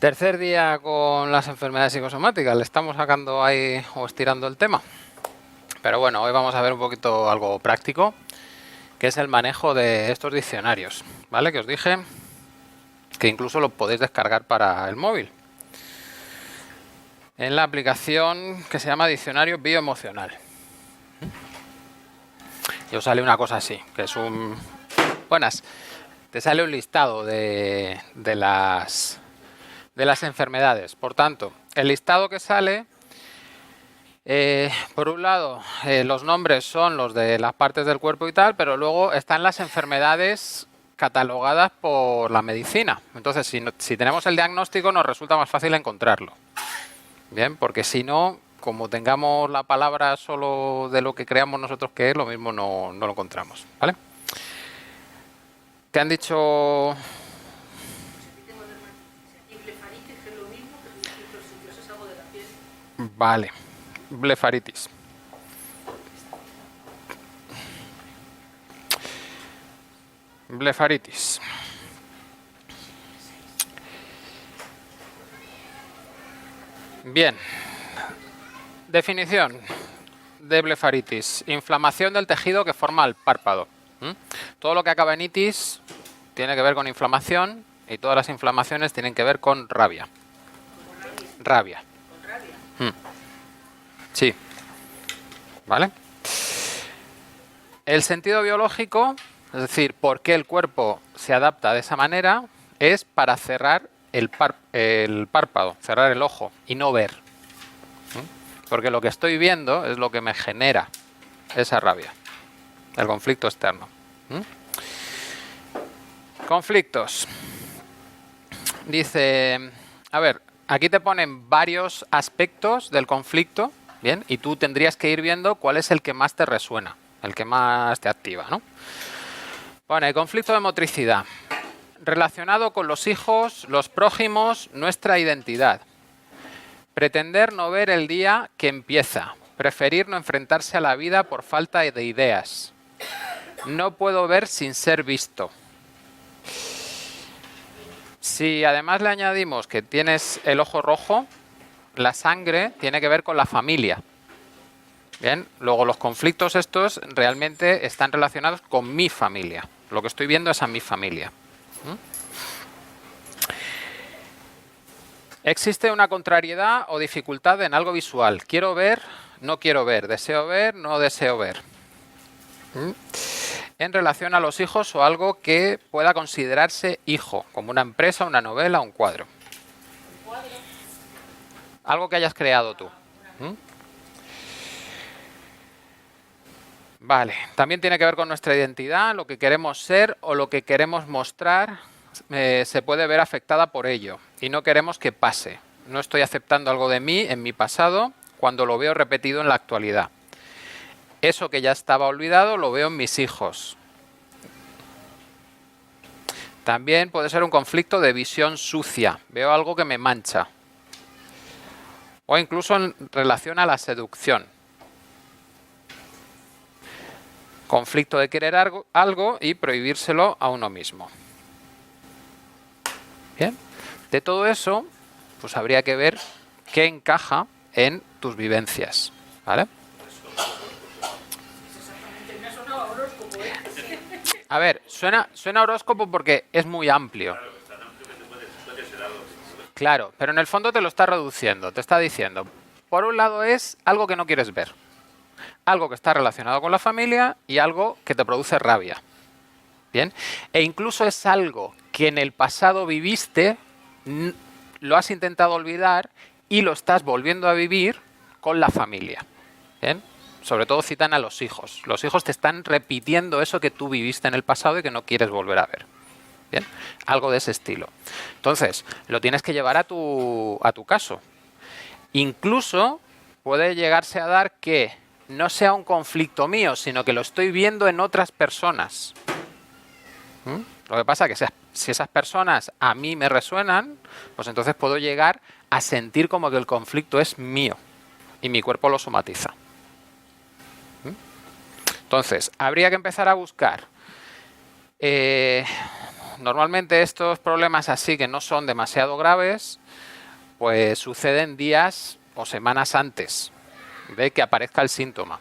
Tercer día con las enfermedades psicosomáticas. Le estamos sacando ahí o estirando el tema. Pero bueno, hoy vamos a ver un poquito algo práctico, que es el manejo de estos diccionarios, ¿vale? Que os dije que incluso lo podéis descargar para el móvil. En la aplicación que se llama Diccionario Bioemocional. Y os sale una cosa así, que es un... Buenas. Te sale un listado de las enfermedades. Por tanto, el listado que sale, por un lado, los nombres son los de las partes del cuerpo y tal, pero luego están las enfermedades catalogadas por la medicina. Entonces, si tenemos el diagnóstico, nos resulta más fácil encontrarlo. Bien, porque si no, como tengamos la palabra solo de lo que creamos nosotros que es, lo mismo no lo encontramos, ¿vale? ¿Te han dicho...? Vale, blefaritis. Blefaritis. Bien. Definición de blefaritis. Inflamación del tejido que forma el párpado. Todo lo que acaba en itis tiene que ver con inflamación y todas las inflamaciones tienen que ver con rabia. Rabia. Sí. ¿Vale? El sentido biológico, es decir, por qué el cuerpo se adapta de esa manera, es para cerrar el párpado, cerrar el ojo y no ver. Porque lo que estoy viendo es lo que me genera esa rabia, el conflicto externo. Conflictos. Dice, a ver, aquí te ponen varios aspectos del conflicto, ¿bien? Y tú tendrías que ir viendo cuál es el que más te resuena, el que más te activa, ¿no? Pone, conflicto de motricidad. Relacionado con los hijos, los prójimos, nuestra identidad. Pretender no ver el día que empieza. Preferir no enfrentarse a la vida por falta de ideas. No puedo ver sin ser visto. Si además le añadimos que tienes el ojo rojo, la sangre tiene que ver con la familia. Bien, luego los conflictos estos realmente están relacionados con mi familia. Lo que estoy viendo es a mi familia. Existe una contrariedad o dificultad en algo visual. Quiero ver, no quiero ver. Deseo ver, no deseo ver. En relación a los hijos o algo que pueda considerarse hijo, como una empresa, una novela, un cuadro. Algo que hayas creado tú. Vale, también tiene que ver con nuestra identidad, lo que queremos ser o lo que queremos mostrar se puede ver afectada por ello y no queremos que pase. No estoy aceptando algo de mí en mi pasado cuando lo veo repetido en la actualidad. Eso que ya estaba olvidado lo veo en mis hijos. También puede ser un conflicto de visión sucia. Veo algo que me mancha. O incluso en relación a la seducción. Conflicto de querer algo y prohibírselo a uno mismo. Bien. De todo eso, pues habría que ver qué encaja en tus vivencias. ¿Vale? A ver, suena horóscopo porque es muy amplio. Claro, pero en el fondo te lo está reduciendo, te está diciendo. Por un lado es algo que no quieres ver. Algo que está relacionado con la familia y algo que te produce rabia. ¿Bien? E incluso es algo que en el pasado viviste, lo has intentado olvidar y lo estás volviendo a vivir con la familia. ¿Bien? Sobre todo citan a los hijos. Los hijos te están repitiendo eso que tú viviste en el pasado y que no quieres volver a ver. ¿Bien? Algo de ese estilo. Entonces, lo tienes que llevar a tu caso. Incluso puede llegarse a dar que no sea un conflicto mío, sino que lo estoy viendo en otras personas. Lo que pasa es que si esas personas a mí me resuenan, pues entonces puedo llegar a sentir como que el conflicto es mío y mi cuerpo lo somatiza. Entonces, habría que empezar a buscar normalmente estos problemas así que no son demasiado graves, pues suceden días o semanas antes de que aparezca el síntoma.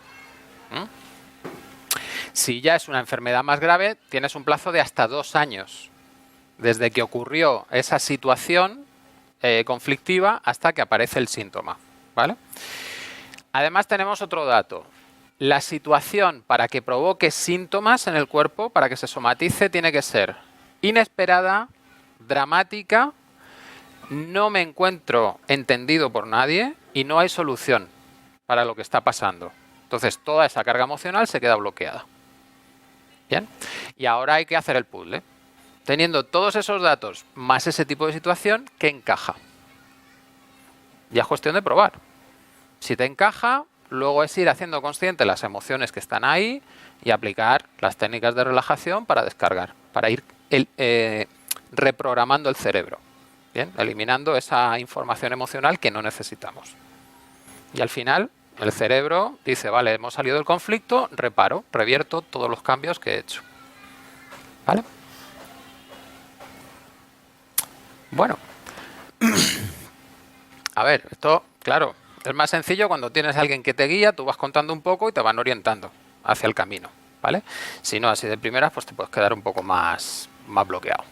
Si ya es una enfermedad más grave, tienes un plazo de hasta 2 años desde que ocurrió esa situación conflictiva hasta que aparece el síntoma, ¿vale? Además tenemos otro dato. La situación para que provoque síntomas en el cuerpo, para que se somatice, tiene que ser inesperada, dramática, no me encuentro entendido por nadie y no hay solución para lo que está pasando. Entonces toda esa carga emocional se queda bloqueada. Bien, y ahora hay que hacer el puzzle. Teniendo todos esos datos más ese tipo de situación, ¿qué encaja? Ya es cuestión de probar. Si te encaja, luego es ir haciendo consciente las emociones que están ahí y aplicar las técnicas de relajación para descargar, para ir reprogramando el cerebro. Bien, eliminando esa información emocional que no necesitamos. Y al final, el cerebro dice, vale, hemos salido del conflicto, reparo, revierto todos los cambios que he hecho. ¿Vale? Bueno. A ver, esto, claro, es más sencillo cuando tienes a alguien que te guía, tú vas contando un poco y te van orientando hacia el camino, ¿vale? Si no, así de primeras, pues te puedes quedar un poco más bloqueado.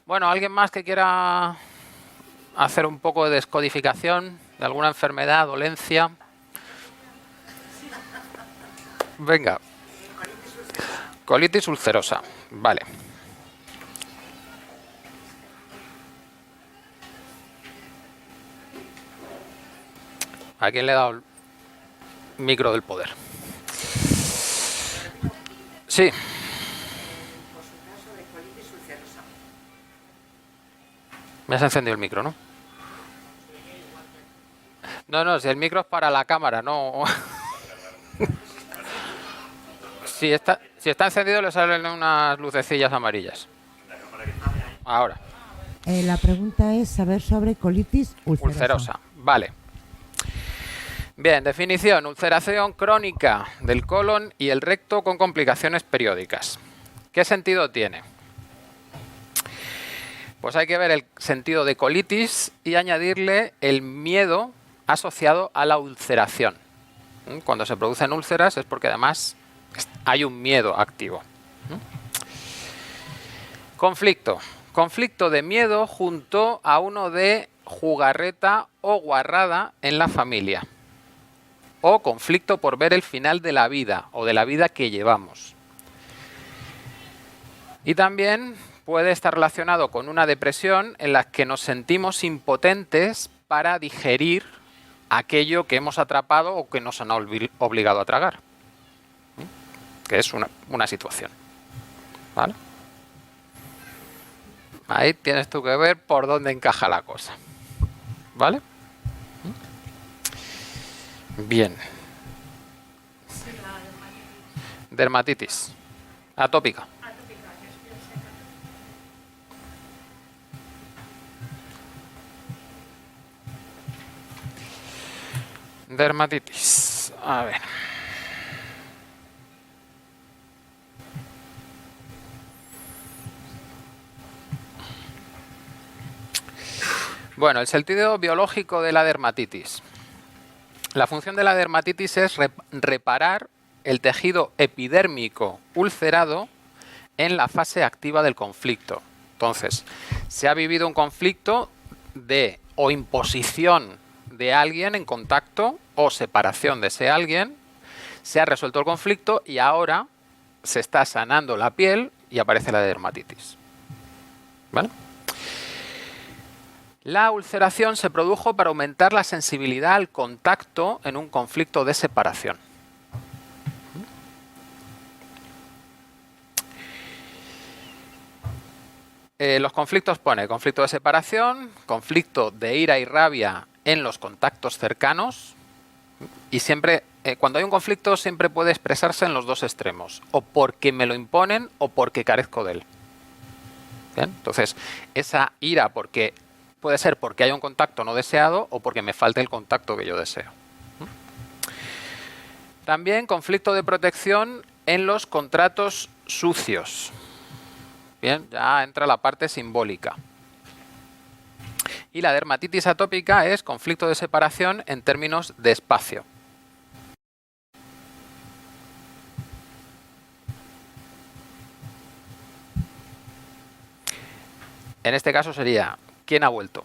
Bueno, ¿alguien más que quiera hacer un poco de descodificación de alguna enfermedad, dolencia? Venga. Colitis ulcerosa. Vale. ¿A quién le he dado el micro del poder? Sí. Me has encendido el micro, ¿no? No, si el micro es para la cámara, no. Si está encendido le salen unas lucecillas amarillas. Ahora. La pregunta es saber sobre colitis ulcerosa. Vale. Bien, definición. Ulceración crónica del colon y el recto con complicaciones periódicas. ¿Qué sentido tiene? Pues hay que ver el sentido de colitis y añadirle el miedo asociado a la ulceración. Cuando se producen úlceras es porque además hay un miedo activo. Conflicto. Conflicto de miedo junto a uno de jugarreta o guarrada en la familia. O conflicto por ver el final de la vida o de la vida que llevamos. Y también puede estar relacionado con una depresión en la que nos sentimos impotentes para digerir aquello que hemos atrapado o que nos han obligado a tragar. Que es una situación. ¿Vale? Ahí tienes tú que ver por dónde encaja la cosa. ¿Vale? Bien. Dermatitis. Atópica. Dermatitis. A ver. Bueno, el sentido biológico de la dermatitis. La función de la dermatitis es reparar el tejido epidérmico ulcerado en la fase activa del conflicto. Entonces, se ha vivido un conflicto de o imposición de alguien en contacto o separación de ese alguien, se ha resuelto el conflicto y ahora se está sanando la piel y aparece la dermatitis. ¿Vale? La ulceración se produjo para aumentar la sensibilidad al contacto en un conflicto de separación. Los conflictos pone conflicto de separación, conflicto de ira y rabia en los contactos cercanos y siempre, cuando hay un conflicto siempre puede expresarse en los dos extremos, o porque me lo imponen o porque carezco de él. ¿Bien? Entonces, esa ira puede ser porque hay un contacto no deseado o porque me falta el contacto que yo deseo. También conflicto de protección en los contratos sucios. Bien, ya entra la parte simbólica. Y la dermatitis atópica es conflicto de separación en términos de espacio. En este caso sería, ¿quién ha vuelto?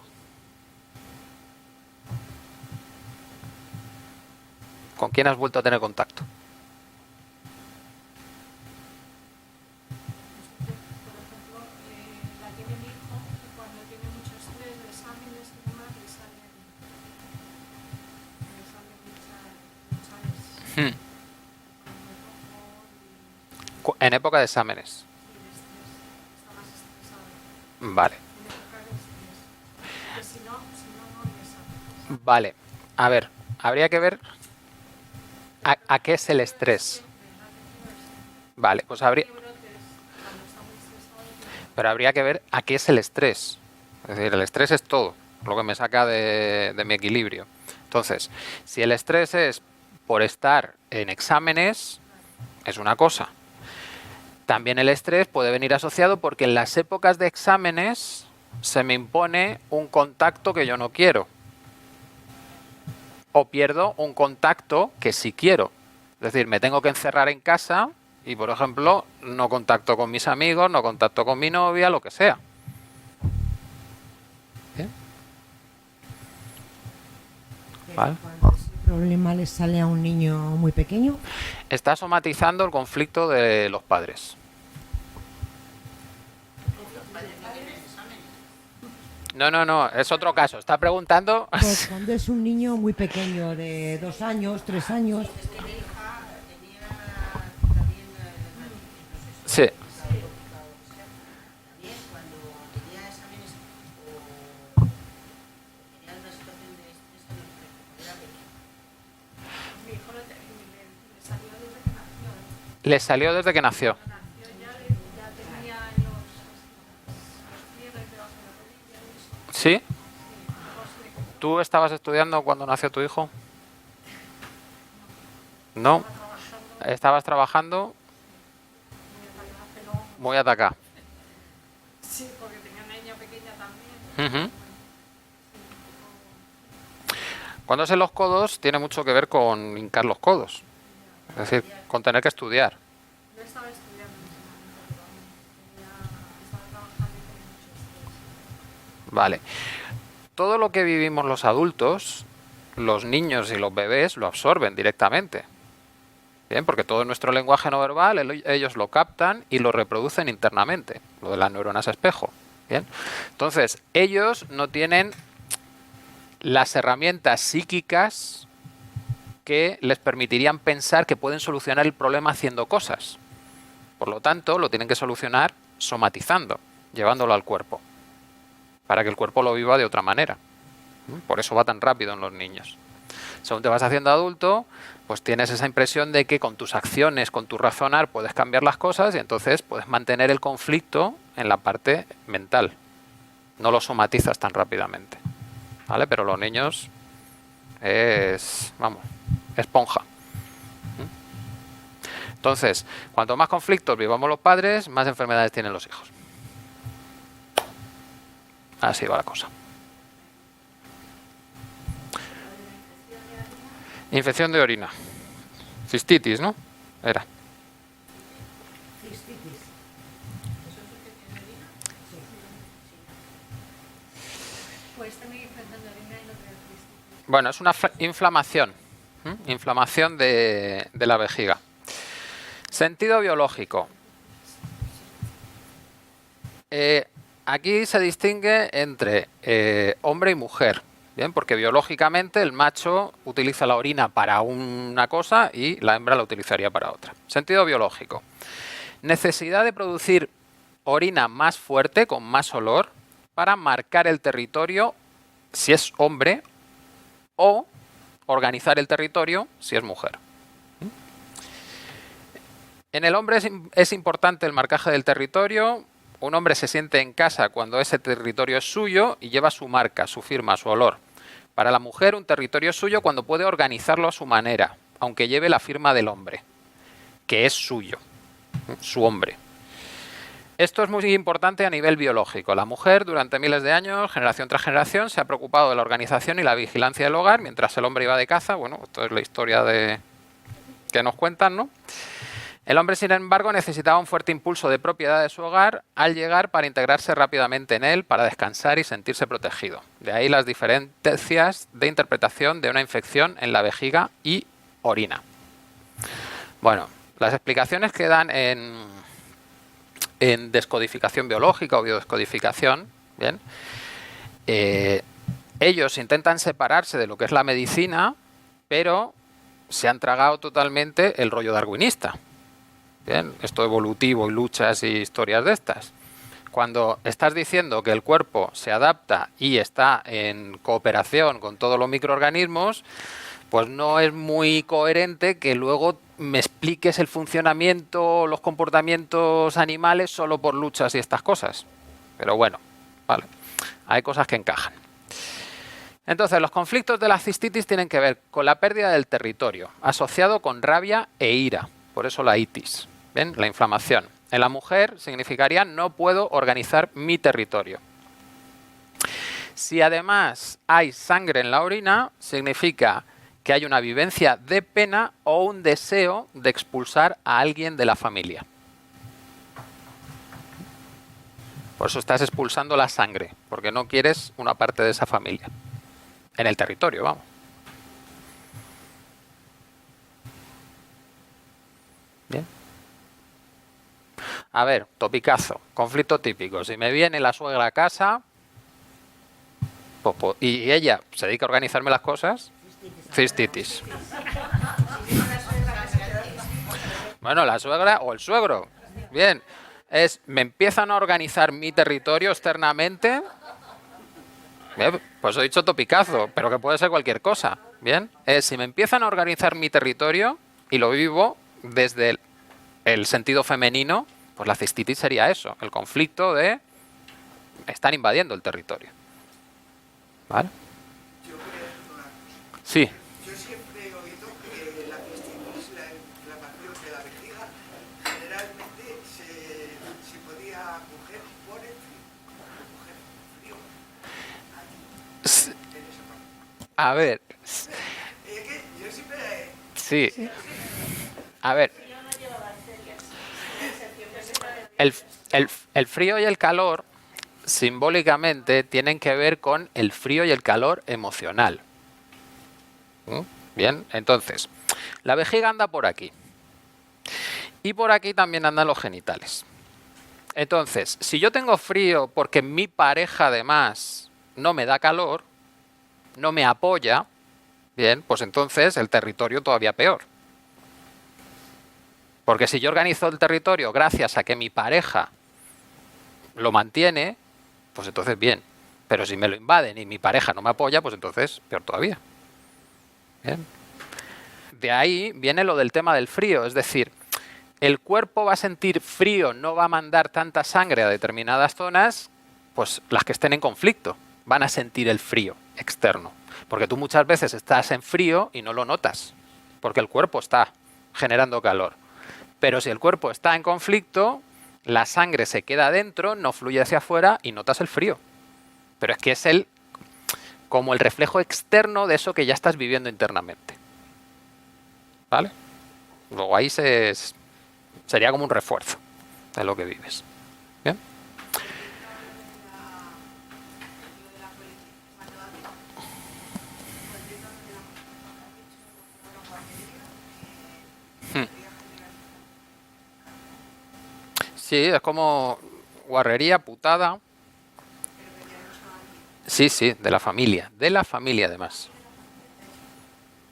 ¿Con quién has vuelto a tener contacto? Hmm. En época de exámenes. Vale. Vale. A ver, habría que ver a qué es el estrés. Vale, pues habría... Pero habría que ver a qué es el estrés. Es decir, el estrés es todo, lo que me saca de mi equilibrio. Entonces, si el estrés es por estar en exámenes, es una cosa. También el estrés puede venir asociado porque en las épocas de exámenes se me impone un contacto que yo no quiero. O pierdo un contacto que sí quiero. Es decir, me tengo que encerrar en casa y, por ejemplo, no contacto con mis amigos, no contacto con mi novia, lo que sea. ¿Bien? ¿Vale? Cuando ese problema le sale a un niño muy pequeño, Está somatizando el conflicto de los padres. No, es otro caso. Está preguntando... pues cuando es un niño muy pequeño, de 2 años, 3 años, Sí. Le salió desde que nació. ¿Sí? ¿Tú estabas estudiando cuando nació tu hijo? No. ¿Estabas trabajando? Muy atacado. Sí, porque tenía una niña pequeña también. Ujú. Cuando es en los codos, tiene mucho que ver con hincar los codos. Es decir, con tener que estudiar. Yo estaba estudiando en ese momento, pero estaba trabajando y tenía mucho estrés. Vale. Todo lo que vivimos los adultos, los niños y los bebés lo absorben directamente. Bien, porque todo nuestro lenguaje no verbal, ellos lo captan y lo reproducen internamente, lo de las neuronas espejo. Bien. Entonces, ellos no tienen las herramientas psíquicas que les permitirían pensar que pueden solucionar el problema haciendo cosas. Por lo tanto, lo tienen que solucionar somatizando, llevándolo al cuerpo, para que el cuerpo lo viva de otra manera. Por eso va tan rápido en los niños. Según te vas haciendo adulto, pues tienes esa impresión de que con tus acciones, con tu razonar, puedes cambiar las cosas y entonces puedes mantener el conflicto en la parte mental. No lo somatizas tan rápidamente. ¿Vale? Pero los niños es, vamos, esponja. Entonces, cuanto más conflictos vivamos los padres, más enfermedades tienen los hijos. Así va la cosa. Infección de orina. Cistitis, ¿no? Era. Pues tener infección de orina y no tener cistitis. Bueno, es una inflamación. Inflamación de la vejiga. Sentido biológico. Aquí se distingue entre hombre y mujer. Bien, porque biológicamente el macho utiliza la orina para una cosa y la hembra la utilizaría para otra. Sentido biológico. Necesidad de producir orina más fuerte, con más olor, para marcar el territorio si es hombre o organizar el territorio si es mujer. En el hombre es importante el marcaje del territorio. Un hombre se siente en casa cuando ese territorio es suyo y lleva su marca, su firma, su olor. Para la mujer, un territorio es suyo cuando puede organizarlo a su manera, aunque lleve la firma del hombre, que es suyo, su hombre. Esto es muy importante a nivel biológico. La mujer durante miles de años, generación tras generación, se ha preocupado de la organización y la vigilancia del hogar, mientras el hombre iba de caza. Bueno, esto es la historia que nos cuentan, ¿no? El hombre, sin embargo, necesitaba un fuerte impulso de propiedad de su hogar al llegar para integrarse rápidamente en él, para descansar y sentirse protegido. De ahí las diferencias de interpretación de una infección en la vejiga y orina. Bueno, las explicaciones que dan en descodificación biológica o biodescodificación, ¿bien? Ellos intentan separarse de lo que es la medicina, pero se han tragado totalmente el rollo darwinista. Bien, esto evolutivo y luchas y historias de estas. Cuando estás diciendo que el cuerpo se adapta y está en cooperación con todos los microorganismos, pues no es muy coherente que luego me expliques el funcionamiento, los comportamientos animales solo por luchas y estas cosas. Pero bueno, vale, hay cosas que encajan. Entonces, los conflictos de la cistitis tienen que ver con la pérdida del territorio, asociado con rabia e ira, por eso la itis, ¿ven? La inflamación. En la mujer significaría no puedo organizar mi territorio. Si además hay sangre en la orina, significa que hay una vivencia de pena o un deseo de expulsar a alguien de la familia. Por eso estás expulsando la sangre, porque no quieres una parte de esa familia. En el territorio, vamos. Bien. A ver, topicazo, conflicto típico. Si me viene la suegra a casa y ella se dedica a organizarme las cosas, cistitis. Bueno, la suegra o el suegro. Bien, me empiezan a organizar mi territorio externamente. Bien, pues he dicho topicazo, pero que puede ser cualquier cosa. Bien, si me empiezan a organizar mi territorio y lo vivo desde el sentido femenino, pues la cistitis sería eso, el conflicto de están invadiendo el territorio. ¿Vale? Sí. Yo siempre he oído que la cistitis, la inflamación de la vejiga, generalmente se podía coger por el frío. A ver. Yo siempre... Sí. A ver. El frío y el calor, simbólicamente, tienen que ver con el frío y el calor emocional. Bien, entonces, la vejiga anda por aquí. Y por aquí también andan los genitales. Entonces, si yo tengo frío porque mi pareja además no me da calor, no me apoya, bien, pues entonces el territorio todavía peor. Porque si yo organizo el territorio gracias a que mi pareja lo mantiene, pues entonces bien. Pero si me lo invaden y mi pareja no me apoya, pues entonces peor todavía. Bien. De ahí viene lo del tema del frío, es decir, el cuerpo va a sentir frío, no va a mandar tanta sangre a determinadas zonas, pues las que estén en conflicto van a sentir el frío externo. Porque tú muchas veces estás en frío y no lo notas, porque el cuerpo está generando calor. Pero si el cuerpo está en conflicto, la sangre se queda dentro, no fluye hacia afuera y notas el frío. Pero es que es como el reflejo externo de eso que ya estás viviendo internamente. ¿Vale? Luego ahí sería como un refuerzo de lo que vives. ¿Bien? Sí, es como guarrería, putada. Sí, sí, de la familia además.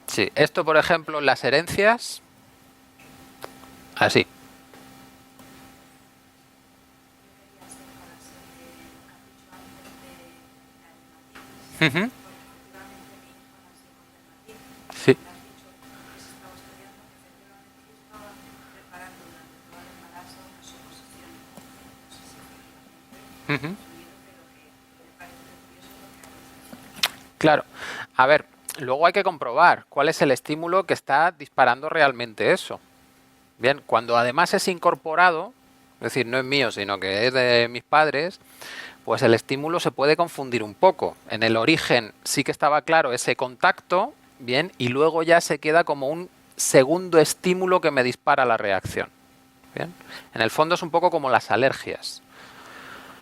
Sí, esto por ejemplo, las herencias, así. Ujú. Sí. Ujú. Claro. A ver, luego hay que comprobar cuál es el estímulo que está disparando realmente eso. Bien, cuando además es incorporado, decir, no es mío, sino que es de mis padres, pues el estímulo se puede confundir un poco. En el origen sí que estaba claro ese contacto, bien, y luego ya se queda como un segundo estímulo que me dispara la reacción. Bien. En el fondo es un poco como las alergias.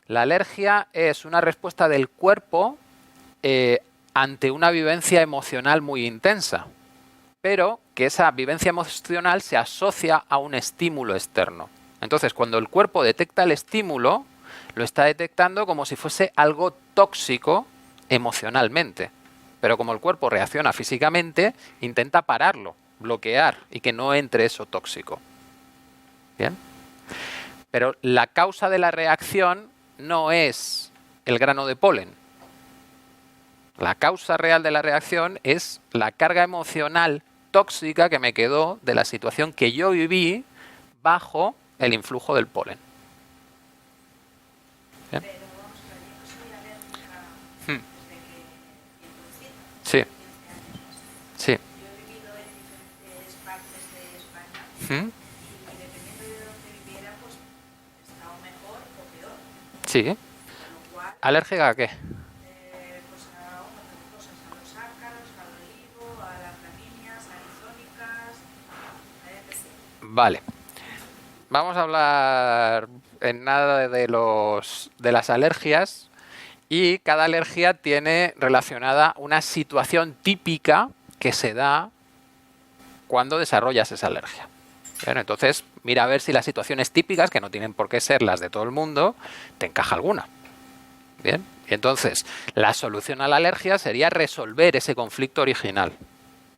La alergia es una respuesta del cuerpo ante una vivencia emocional muy intensa, pero que esa vivencia emocional se asocia a un estímulo externo. Entonces, cuando el cuerpo detecta el estímulo, lo está detectando como si fuese algo tóxico emocionalmente. Pero como el cuerpo reacciona físicamente, intenta pararlo, bloquear y que no entre eso tóxico. ¿Bien? Pero la causa de la reacción no es el grano de polen. La causa real de la reacción es la carga emocional tóxica que me quedó de la situación que yo viví bajo el influjo del polen. ¿Bien? Pero vamos a ver, yo no soy alérgica Hmm. desde que fui introducida, Sí, 15 años o así. sí. Yo he vivido en diferentes partes de España ¿Mm? y dependiendo de dónde viviera, pues he estado mejor o peor. Sí. Con lo cual, ¿Alérgica a qué? pues a un montón de cosas, a los ácaros, al olivo, a las gramíneas, arizónicas, a etc. Vale. Vamos a hablar en nada de las alergias, y cada alergia tiene relacionada una situación típica que se da cuando desarrollas esa alergia. Bien, entonces, mira a ver si las situaciones típicas, que no tienen por qué ser las de todo el mundo, te encaja alguna. Bien, y entonces la solución a la alergia sería resolver ese conflicto original.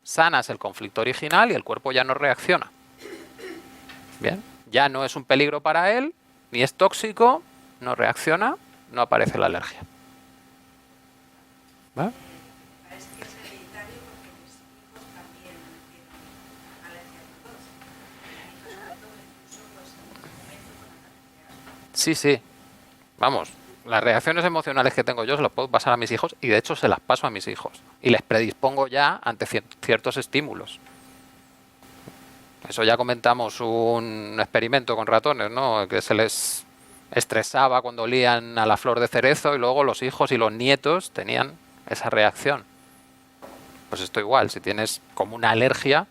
Sanas el conflicto original y el cuerpo ya no reacciona. Bien, ya no es un peligro para él, ni es tóxico, no reacciona, no aparece la alergia. ¿Vale? Parece que es hereditario porque mis hijos también tienen alergia a los dos. Mi hija sobre todo incluso pues en un momento con ataques de asma. Sí, sí. Vamos, las reacciones emocionales que tengo yo se las puedo pasar a mis hijos, y de hecho se las paso a mis hijos. Y les predispongo ya ante ciertos estímulos. Eso ya comentamos un experimento con ratones, ¿no? Que se les estresaba cuando olían a la flor de cerezo, y luego los hijos y los nietos tenían esa reacción. Pues esto igual, si tienes como una alergia,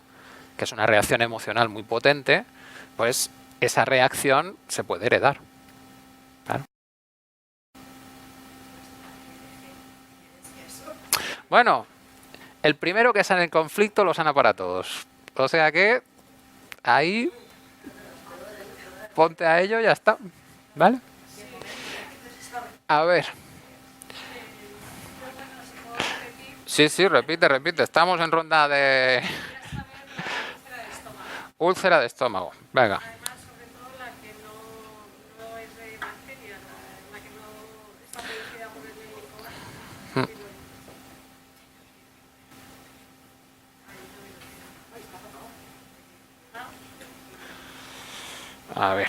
que es una reacción emocional muy potente, pues esa reacción se puede heredar. Claro. Bueno, el primero que sana el conflicto lo sana para todos. O sea que ahí ponte a ello y ya está. ¿Vale? A ver. Sí, sí, repite, repite. Estamos en ronda de úlcera de estómago. Venga. Además, sobre todo la que no es de bacteria, la que no está producida por el médico. A ver.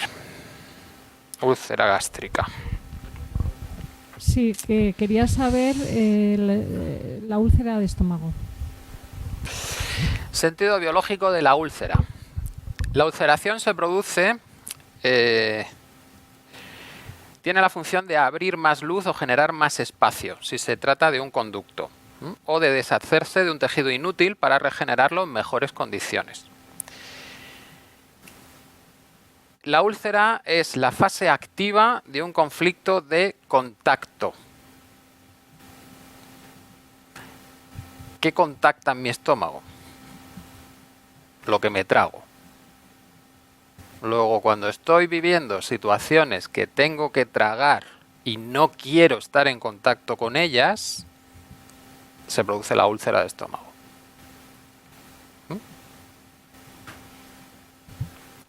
Úlcera gástrica. Sí, que quería saber la úlcera de estómago. Sentido biológico de la úlcera. La ulceración se produce, tiene la función de abrir más luz o generar más espacio, si se trata de un conducto, o de deshacerse de un tejido inútil para regenerarlo en mejores condiciones. La úlcera es la fase activa de un conflicto de contacto. ¿Qué contacta en mi estómago? Lo que me trago. Luego, cuando estoy viviendo situaciones que tengo que tragar y no quiero estar en contacto con ellas, se produce la úlcera de estómago.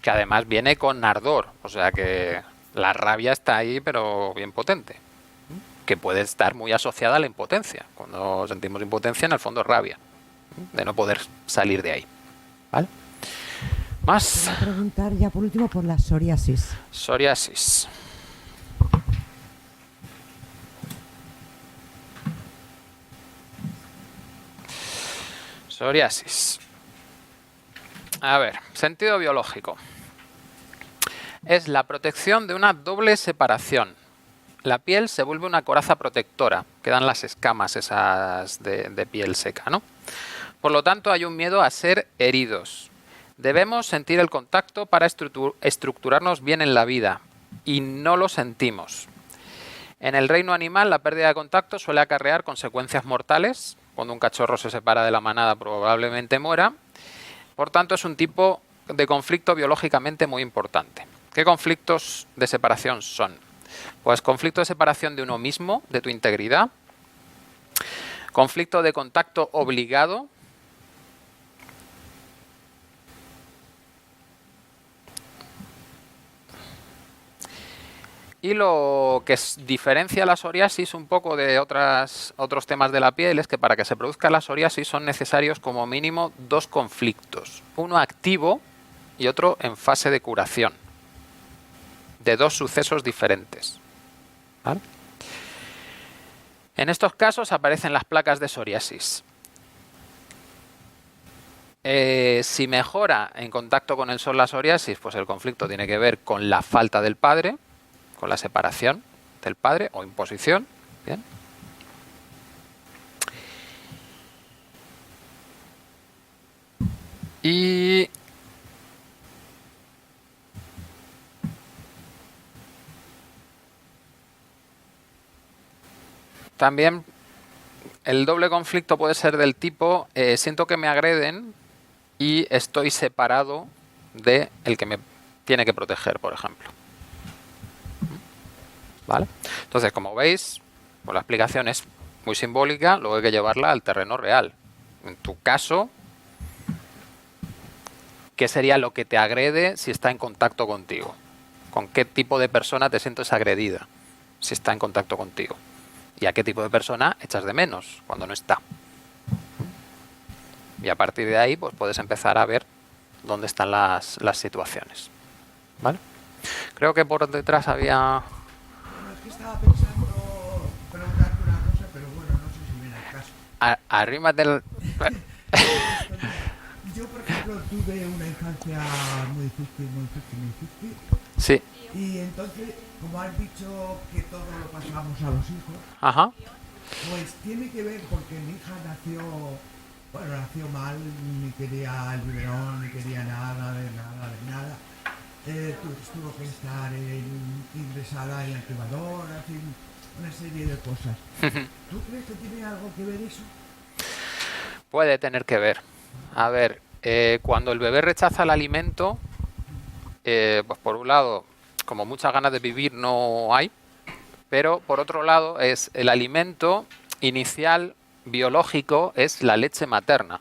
Que además viene con ardor, o sea que la rabia está ahí, pero bien potente, que puede estar muy asociada a la impotencia. Cuando sentimos impotencia, en el fondo es rabia, de no poder salir de ahí. ¿Vale? Más. Voy a preguntar ya por último por la psoriasis. Psoriasis. Psoriasis. A ver, sentido biológico. es la protección de una doble separación. La piel se vuelve una coraza protectora, quedan las escamas esas de piel seca, ¿no? Por lo tanto, hay un miedo a ser heridos. Debemos sentir el contacto para estructurarnos bien en la vida, y no lo sentimos. En el reino animal, la pérdida de contacto suele acarrear consecuencias mortales. Cuando un cachorro se separa de la manada, probablemente muera. Por tanto, es un tipo de conflicto biológicamente muy importante. ¿Qué conflictos de separación son? Pues conflicto de separación de uno mismo, de tu integridad. Conflicto de contacto obligado. Y lo que diferencia la psoriasis un poco de otros temas de la piel es que para que se produzca la psoriasis son necesarios como mínimo 2 conflictos. Uno activo y otro en fase de curación. De 2 sucesos diferentes. ¿Vale? En estos casos aparecen las placas de psoriasis. Si mejora en contacto con el sol la psoriasis, pues el conflicto tiene que ver con la falta del padre, con la separación del padre o imposición. Bien. Y también el doble conflicto puede ser del tipo siento que me agreden y estoy separado de el que me tiene que proteger, por ejemplo. ¿Vale? Entonces, como veis, pues la explicación es muy simbólica, luego hay que llevarla al terreno real. En tu caso, ¿qué sería lo que te agrede si está en contacto contigo? ¿Con qué tipo de persona te sientes agredida si está en contacto contigo? ¿Y a qué tipo de persona echas de menos cuando no está? Y a partir de ahí, pues puedes empezar a ver dónde están las situaciones. ¿Vale? Creo que por detrás había... Es que estaba pensando preguntarte una cosa, pero bueno, no sé si viene al caso. Arrímate el... Yo, por ejemplo, tuve una infancia muy difícil, muy difícil, muy difícil. Sí. Y entonces, como has dicho que todo lo pasamos a los hijos, Ajá. pues tiene que ver porque mi hija nació mal, ni quería el biberón, ni quería nada. Tuvo que estar ingresada en la incubadora, en fin, una serie de cosas. ¿Tú crees que tiene algo que ver eso? Puede tener que ver. A ver, cuando el bebé rechaza el alimento, pues por un lado, como muchas ganas de vivir no hay, pero por otro lado es el alimento inicial biológico es la leche materna,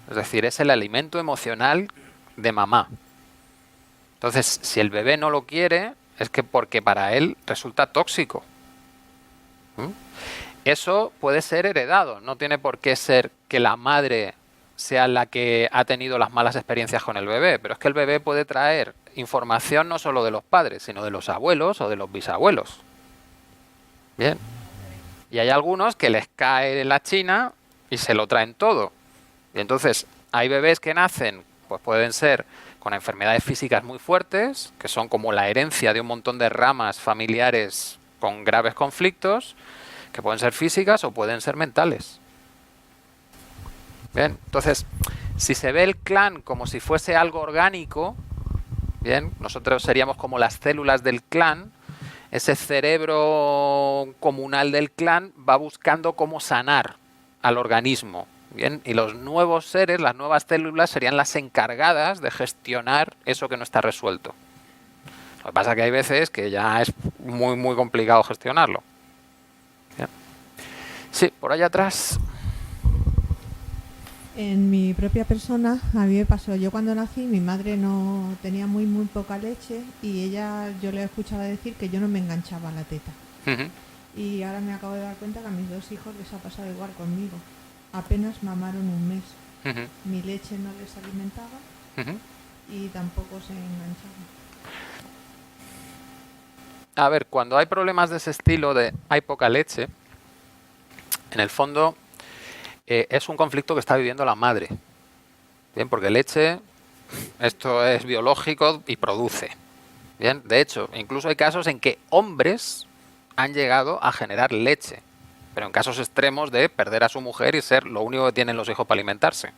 es decir, es el alimento emocional de mamá. Entonces, si el bebé no lo quiere, es que porque para él resulta tóxico. Eso puede ser heredado, no tiene por qué ser que la madre sea la que ha tenido las malas experiencias con el bebé, pero es que el bebé puede traer información no solo de los padres, sino de los abuelos o de los bisabuelos. Bien. Y hay algunos que les cae la china y se lo traen todo. Y entonces hay bebés que nacen, pues pueden ser con enfermedades físicas muy fuertes, que son como la herencia de un montón de ramas familiares con graves conflictos, que pueden ser físicas o pueden ser mentales. Bien, entonces, si se ve el clan como si fuese algo orgánico, bien, nosotros seríamos como las células del clan, ese cerebro comunal del clan va buscando cómo sanar al organismo. Bien, y los nuevos seres, las nuevas células serían las encargadas de gestionar eso que no está resuelto. Lo que pasa es que hay veces que ya es muy muy complicado gestionarlo. Bien. Sí, por allá atrás. En mi propia persona, a mí me pasó, yo cuando nací mi madre no tenía muy poca leche y yo le escuchaba decir que yo no me enganchaba a la teta. Y ahora me acabo de dar cuenta que a mis 2 hijos les ha pasado igual conmigo. Apenas mamaron un mes. Mi leche no les alimentaba y tampoco se enganchaban. A ver, cuando hay problemas de ese estilo de hay poca leche, en el fondo es un conflicto que está viviendo la madre. Bien, porque leche, esto es biológico y produce. Bien, de hecho, incluso hay casos en que hombres han llegado a generar leche, pero en casos extremos de perder a su mujer y ser lo único que tienen los hijos para alimentarse.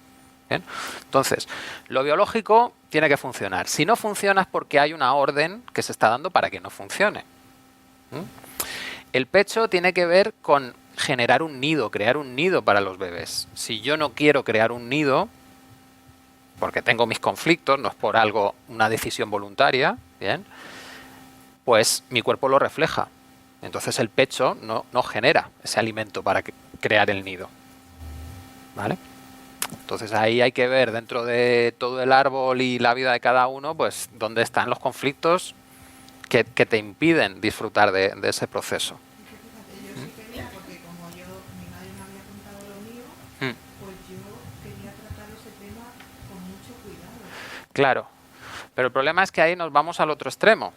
Bien, entonces, lo biológico tiene que funcionar. Si no funciona es porque hay una orden que se está dando para que no funcione. El pecho tiene que ver con generar un nido, crear un nido para los bebés. Si yo no quiero crear un nido, porque tengo mis conflictos, no es por algo, una decisión voluntaria, bien, pues mi cuerpo lo refleja. Entonces el pecho no genera ese alimento para crear el nido. ¿Vale? Entonces ahí hay que ver dentro de todo el árbol y la vida de cada uno, pues dónde están los conflictos que te impiden disfrutar de ese proceso. Fíjate, yo sí quería, porque como mi madre me había contado lo mío, pues yo quería tratar ese tema con mucho cuidado. Claro, pero el problema es que ahí nos vamos al otro extremo.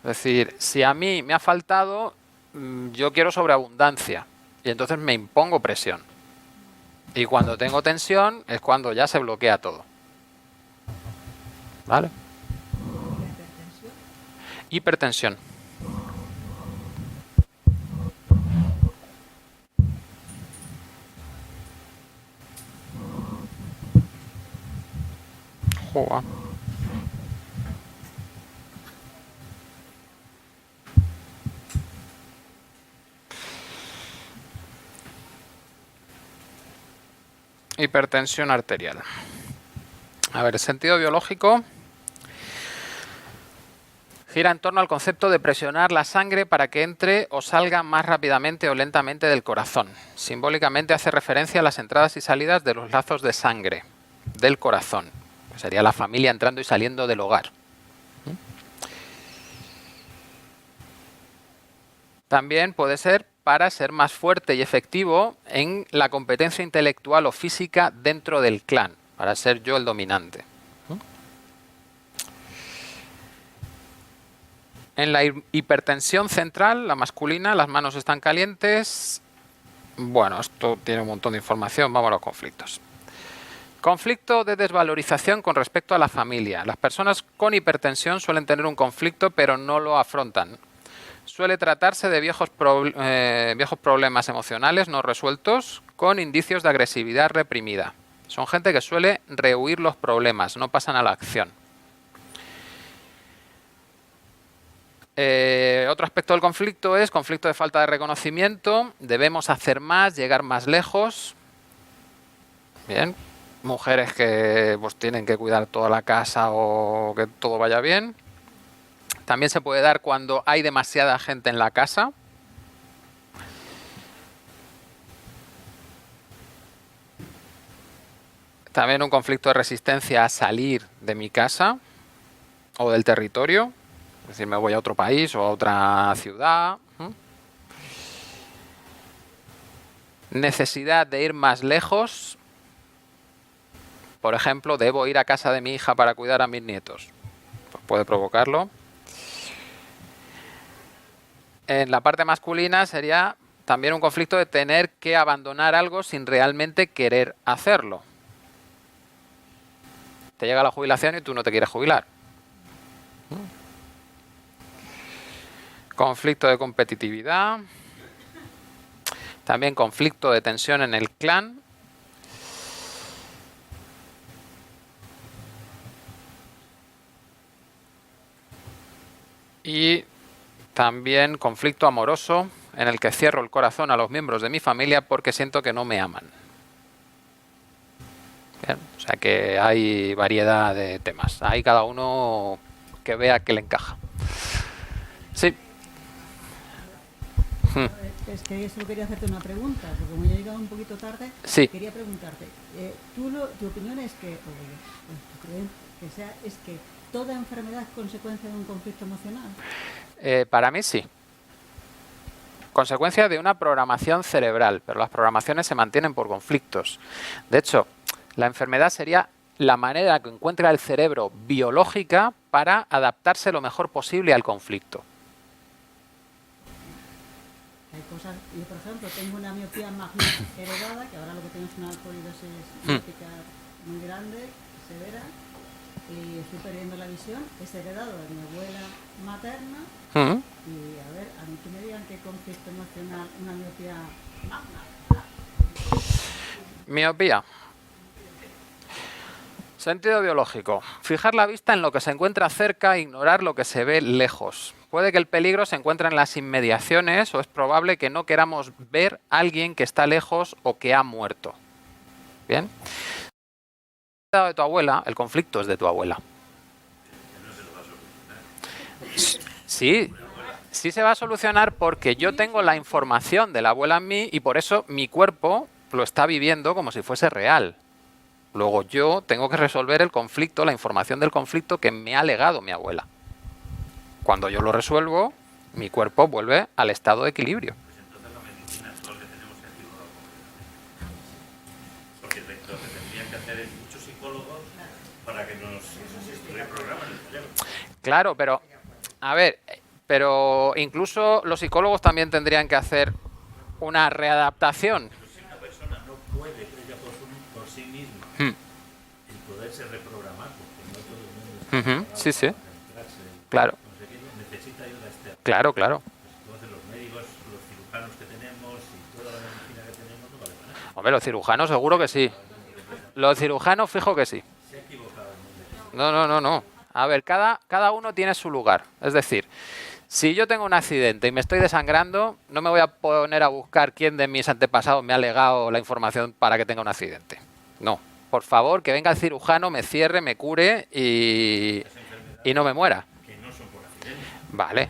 Es decir, si a mí me ha faltado, yo quiero sobreabundancia y entonces me impongo presión. Y cuando tengo tensión es cuando ya se bloquea todo. ¿Vale? ¿La hipertensión? Hipertensión. Joder. Hipertensión arterial. A ver, el sentido biológico gira en torno al concepto de presionar la sangre para que entre o salga más rápidamente o lentamente del corazón. Simbólicamente hace referencia a las entradas y salidas de los lazos de sangre del corazón. Sería la familia entrando y saliendo del hogar. También puede ser para ser más fuerte y efectivo en la competencia intelectual o física dentro del clan, para ser yo el dominante. En la hipertensión central, la masculina, las manos están calientes. Bueno, esto tiene un montón de información, vamos a los conflictos. Conflicto de desvalorización con respecto a la familia. Las personas con hipertensión suelen tener un conflicto, pero no lo afrontan. Suele tratarse de viejos problemas emocionales no resueltos con indicios de agresividad reprimida. Son gente que suele rehuir los problemas, no pasan a la acción. Otro aspecto del conflicto es conflicto de falta de reconocimiento. Debemos hacer más, llegar más lejos. Bien, mujeres que pues tienen que cuidar toda la casa o que todo vaya bien. También se puede dar cuando hay demasiada gente en la casa. También un conflicto de resistencia a salir de mi casa o del territorio. Es decir, me voy a otro país o a otra ciudad. Necesidad de ir más lejos. Por ejemplo, debo ir a casa de mi hija para cuidar a mis nietos. Pues puede provocarlo. En la parte masculina sería también un conflicto de tener que abandonar algo sin realmente querer hacerlo. Te llega la jubilación y tú no te quieres jubilar. Conflicto de competitividad. También conflicto de tensión en el clan. Y también conflicto amoroso en el que cierro el corazón a los miembros de mi familia porque siento que no me aman. Bien, o sea que hay variedad de temas. Hay cada uno que vea que le encaja. Sí. Es que eso quería hacerte una pregunta, porque como ya he llegado un poquito tarde, Sí. quería preguntarte, tu opinión es que, tu creencia es que toda enfermedad es consecuencia de un conflicto emocional. Para mí sí. Consecuencia de una programación cerebral, pero las programaciones se mantienen por conflictos. De hecho, la enfermedad sería la manera que encuentra el cerebro biológica para adaptarse lo mejor posible al conflicto. Hay cosas, yo por ejemplo tengo una miopía magnética heredada, que ahora lo que tengo es una polidosis miópica muy grande, severa, y estoy perdiendo la visión, es heredado de mi abuela materna. Mm. Y a ver, a mí que me digan qué conflicto emocional, una miopía magna. Miopía. Sentido biológico. Fijar la vista en lo que se encuentra cerca e ignorar lo que se ve lejos. Puede que el peligro se encuentre en las inmediaciones o es probable que no queramos ver a alguien que está lejos o que ha muerto. ¿Bien? De tu abuela, el conflicto es de tu abuela. Sí, sí se va a solucionar porque yo tengo la información de la abuela en mí y por eso mi cuerpo lo está viviendo como si fuese real. Luego yo tengo que resolver el conflicto, la información del conflicto que me ha legado mi abuela. Cuando yo lo resuelvo, mi cuerpo vuelve al estado de equilibrio. Pues entonces la medicina actual que tenemos es equivocada. Porque lo que tendrían que hacer es muchos psicólogos para que nos reprogramen el cerebro. Claro, pero, a ver, pero incluso los psicólogos también tendrían que hacer una readaptación. Pero si una persona no puede ella por sí misma el poderse reprogramar, porque no todo el mundo está preparado Sí, sí. para centrarse en Claro, conseguirlo, necesita ayuda externa. claro, claro. Entonces los médicos, los cirujanos que tenemos y toda la medicina que tenemos no vale para nada. Hombre, los cirujanos seguro que sí. Los cirujanos fijo que sí. Se ha equivocado el mundo. No. A ver, cada uno tiene su lugar. Es decir, si yo tengo un accidente y me estoy desangrando, no me voy a poner a buscar quién de mis antepasados me ha legado la información para que tenga un accidente. No. Por favor, que venga el cirujano, me cierre, me cure y no me muera. Que no son por accidente. Vale.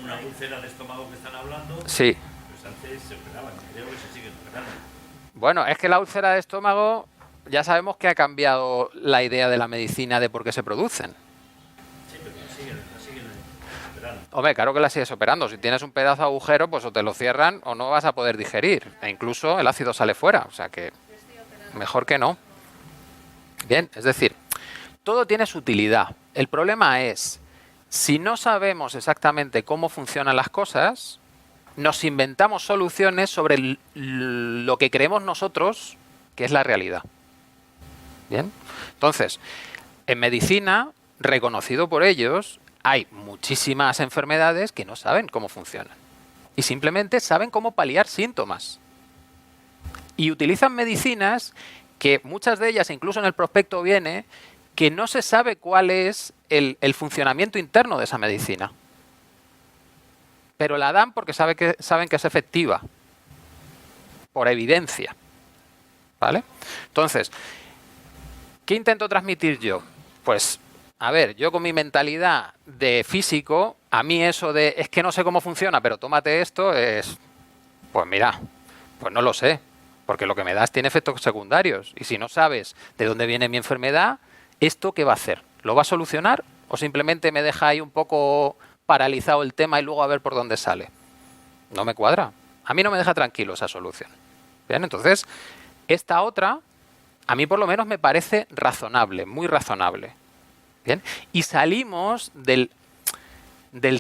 Una úlcera de estómago que están hablando, Sí. pues antes se operaban, creo que se siguen operando. Bueno, es que la úlcera de estómago ya sabemos que ha cambiado la idea de la medicina de por qué se producen. Sí, pero la siguen operando. Hombre, claro que la sigues operando. Si tienes un pedazo de agujero, pues o te lo cierran o no vas a poder digerir. E incluso el ácido sale fuera. O sea que mejor que no. Bien, es decir, todo tiene su utilidad. El problema es, si no sabemos exactamente cómo funcionan las cosas, nos inventamos soluciones sobre lo que creemos nosotros que es la realidad. Bien, entonces, en medicina, reconocido por ellos, hay muchísimas enfermedades que no saben cómo funcionan y simplemente saben cómo paliar síntomas. Y utilizan medicinas que muchas de ellas, incluso en el prospecto viene, que no se sabe cuál es el funcionamiento interno de esa medicina. Pero la dan porque saben que es efectiva, por evidencia. ¿Vale? Entonces, ¿qué intento transmitir yo? Pues, a ver, yo con mi mentalidad de físico, a mí eso de es que no sé cómo funciona, pero tómate esto, es, pues mira, pues no lo sé, porque lo que me das tiene efectos secundarios. Y si no sabes de dónde viene mi enfermedad, ¿esto qué va a hacer? ¿Lo va a solucionar? ¿O simplemente me deja ahí un poco paralizado el tema y luego a ver por dónde sale? No me cuadra. A mí no me deja tranquilo esa solución. Bien, entonces, esta otra, a mí por lo menos me parece razonable, muy razonable. Bien, y salimos del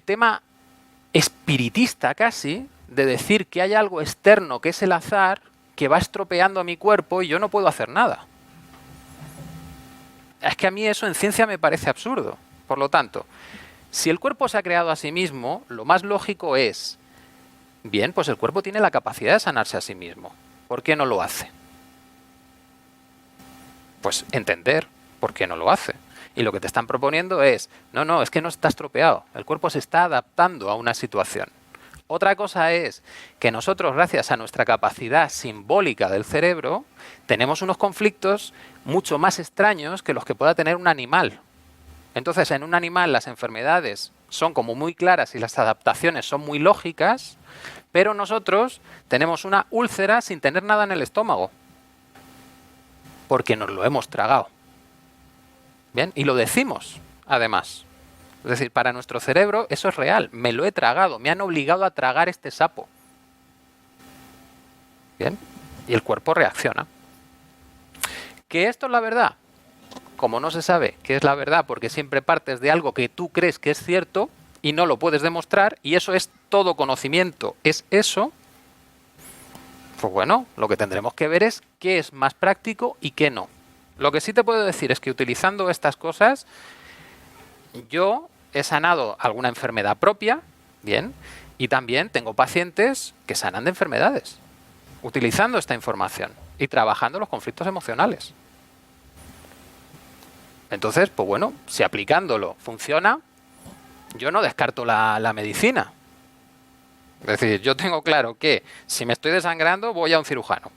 tema espiritista casi, de decir que hay algo externo que es el azar, que va estropeando a mi cuerpo y yo no puedo hacer nada. Es que a mí eso en ciencia me parece absurdo. Por lo tanto, si el cuerpo se ha creado a sí mismo, lo más lógico es, bien, pues el cuerpo tiene la capacidad de sanarse a sí mismo. ¿Por qué no lo hace? Pues entender por qué no lo hace. Y lo que te están proponiendo es, no, es que no está estropeado. El cuerpo se está adaptando a una situación. Otra cosa es que nosotros, gracias a nuestra capacidad simbólica del cerebro, tenemos unos conflictos mucho más extraños que los que pueda tener un animal. Entonces, en un animal las enfermedades son como muy claras y las adaptaciones son muy lógicas, pero nosotros tenemos una úlcera sin tener nada en el estómago, porque nos lo hemos tragado. Bien, y lo decimos, además. Es decir, para nuestro cerebro eso es real. Me lo he tragado, me han obligado a tragar este sapo. Bien, y el cuerpo reacciona. ¿Que esto es la verdad? Como no se sabe qué es la verdad, porque siempre partes de algo que tú crees que es cierto y no lo puedes demostrar, y eso es todo conocimiento, es eso, pues bueno, lo que tendremos que ver es qué es más práctico y qué no. Lo que sí te puedo decir es que utilizando estas cosas, yo he sanado alguna enfermedad propia, bien, y también tengo pacientes que sanan de enfermedades, utilizando esta información y trabajando los conflictos emocionales. Entonces, pues bueno, si aplicándolo funciona, yo no descarto la medicina. Es decir, yo tengo claro que si me estoy desangrando, voy a un cirujano.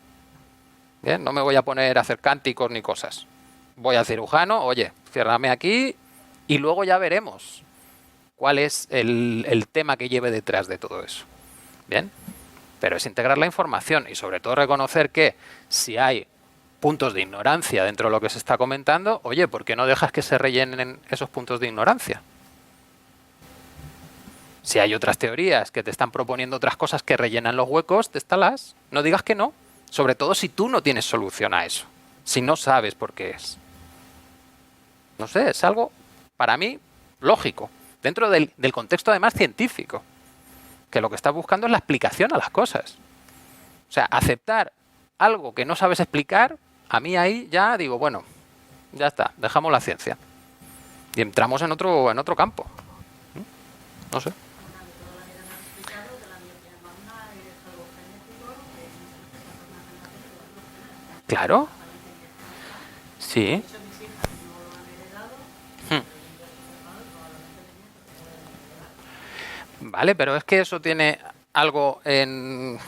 Bien, no me voy a poner a hacer cánticos ni cosas. Voy al cirujano, oye, ciérrame aquí y luego ya veremos cuál es el tema que lleve detrás de todo eso. Bien, pero es integrar la información y sobre todo reconocer que si hay puntos de ignorancia dentro de lo que se está comentando, oye, ¿por qué no dejas que se rellenen esos puntos de ignorancia? Si hay otras teorías que te están proponiendo otras cosas que rellenan los huecos, téstalas. No digas que no. Sobre todo si tú no tienes solución a eso. Si no sabes por qué es. No sé, es algo, para mí, lógico. Dentro del contexto, además, científico. Que lo que estás buscando es la explicación a las cosas. O sea, aceptar algo que no sabes explicar, a mí ahí ya digo, bueno, ya está, dejamos la ciencia. Y entramos en otro campo. No sé. Claro. Sí. Vale, pero es que eso tiene algo en...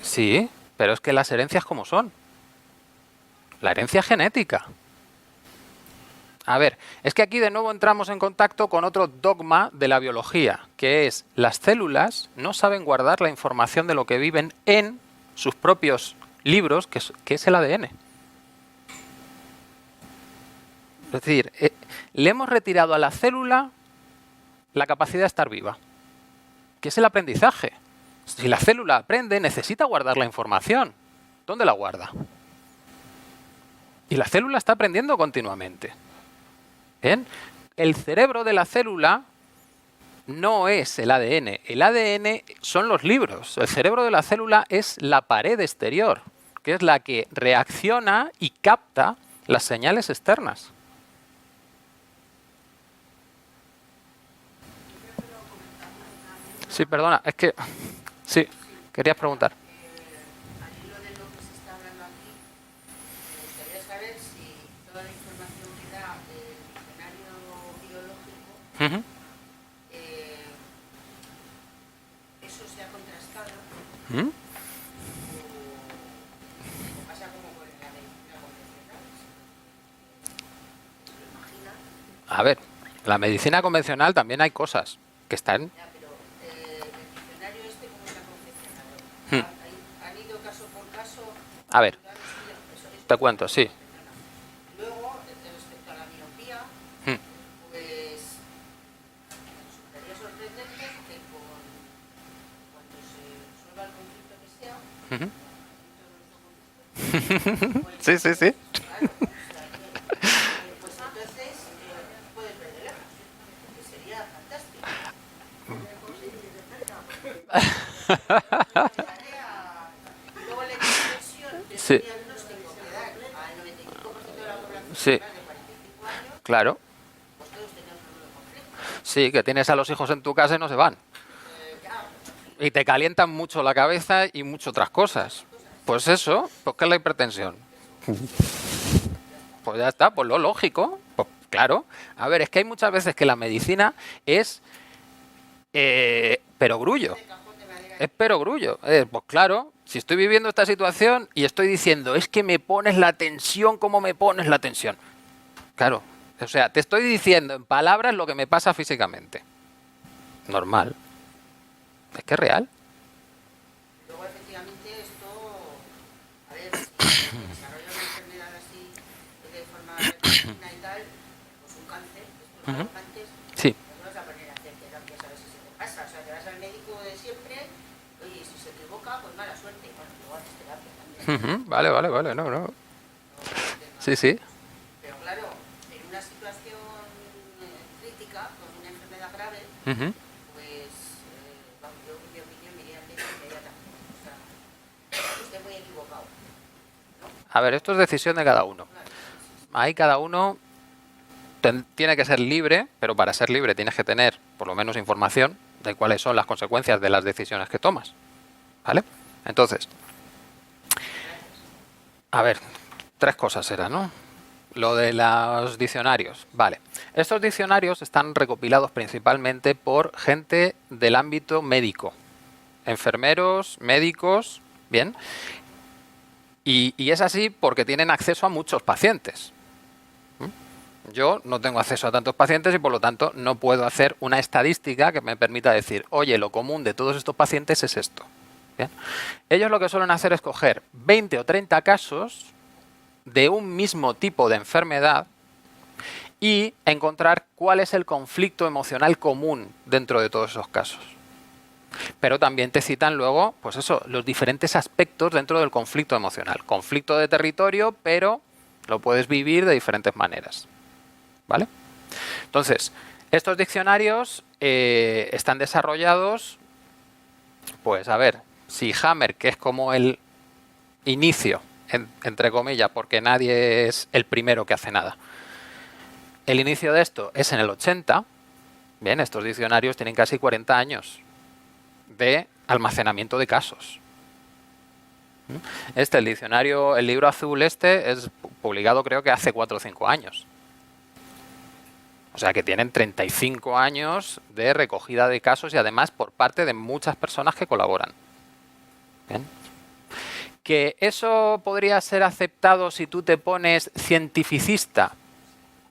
Sí, pero es que las herencias ¿cómo son? La herencia genética. A ver, es que aquí de nuevo entramos en contacto con otro dogma de la biología, que es las células no saben guardar la información de lo que viven en sus propios libros, que es el ADN. Es decir, le hemos retirado a la célula la capacidad de estar viva, que es el aprendizaje. Si la célula aprende, necesita guardar la información. ¿Dónde la guarda? Y la célula está aprendiendo continuamente. ¿Bien? El cerebro de la célula no es el ADN. El ADN son los libros. El cerebro de la célula es la pared exterior, que es la que reacciona y capta las señales externas. Sí, perdona, es que... Sí, querías preguntar. Al hilo de lo que se está hablando aquí, me gustaría saber si toda la información que da el diccionario biológico, eso se ha contrastado o pasa como con la medicina convencional. ¿Lo imaginas? A ver, la medicina convencional también hay cosas que están... Ya, pero el diccionario este, ¿cómo está confeccionado? ¿Han ido caso por caso? A ver, Eso te cuento, sí. Luego, respecto a la miopía, pues resultaría sorprendente que cuando se resuelva el conflicto que sea, Sí, sí, sí. claro, pues entonces puedes ver de lejos, que sería fantástico. Y luego la expresión de Sí. un diagnóstico que da al 95% de la población Sí. de 45 años, Claro. pues todos tenemos un nuevo conflicto. Sí, que tienes a los hijos en tu casa y no se van. Y te calientan mucho la cabeza y muchas otras cosas. Pues eso, pues ¿qué es la hipertensión? Pues ya está, pues lo lógico. Pues claro. A ver, es que hay muchas veces que la medicina es perogrullo. Es perogrullo. Pues claro, si estoy viviendo esta situación y estoy diciendo, es que me pones la tensión, ¿cómo me pones la tensión? Claro. O sea, te estoy diciendo en palabras lo que me pasa físicamente. Normal. Es que es real. Luego, efectivamente, esto, a ver, si se desarrolla una enfermedad así de forma repentina y tal, pues un cáncer, estos galopantes, Sí. no vas a poner a hacer terapias a ver si se te pasa. O sea, te vas al médico de siempre, oye, si se equivoca, pues mala suerte. Bueno, luego haces terapia también. Vale, vale, vale, no. Sí, sí. Pero claro, en una situación crítica, con una enfermedad grave, pues, vamos, yo, en mi opinión, me iría al médico inmediatamente. O sea, usted muy equivocado. A ver, esto es decisión de cada uno. Ahí cada uno tiene que ser libre, pero para ser libre tienes que tener por lo menos información de cuáles son las consecuencias de las decisiones que tomas. ¿Vale? Entonces, a ver, 3 cosas eran, ¿no? Lo de los diccionarios. Vale. Estos diccionarios están recopilados principalmente por gente del ámbito médico. Enfermeros, médicos, ¿bien? Y es así porque tienen acceso a muchos pacientes. Yo no tengo acceso a tantos pacientes y por lo tanto no puedo hacer una estadística que me permita decir, oye, lo común de todos estos pacientes es esto. ¿Bien? Ellos lo que suelen hacer es coger 20 o 30 casos de un mismo tipo de enfermedad y encontrar cuál es el conflicto emocional común dentro de todos esos casos. Pero también te citan luego, pues eso, los diferentes aspectos dentro del conflicto emocional. Conflicto de territorio, pero lo puedes vivir de diferentes maneras. ¿Vale? Entonces, estos diccionarios están desarrollados, pues a ver, si Hammer, que es como el inicio, entre comillas, porque nadie es el primero que hace nada. El inicio de esto es en el 80. Bien, estos diccionarios tienen casi 40 años de almacenamiento de casos. El diccionario, el libro azul es publicado creo que hace 4 o 5 años. O sea que tienen 35 años de recogida de casos y además por parte de muchas personas que colaboran. ¿Bien? ¿Que eso podría ser aceptado si tú te pones cientificista?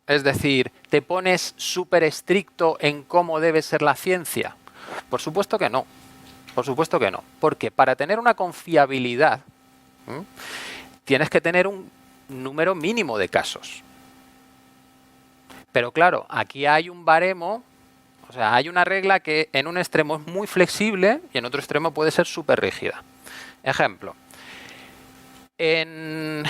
Es decir, te pones súper estricto en cómo debe ser la ciencia. Por supuesto que no. Por supuesto que no. Porque para tener una confiabilidad, tienes que tener un número mínimo de casos. Pero claro, aquí hay un baremo, o sea, hay una regla que en un extremo es muy flexible y en otro extremo puede ser súper rígida. Ejemplo, en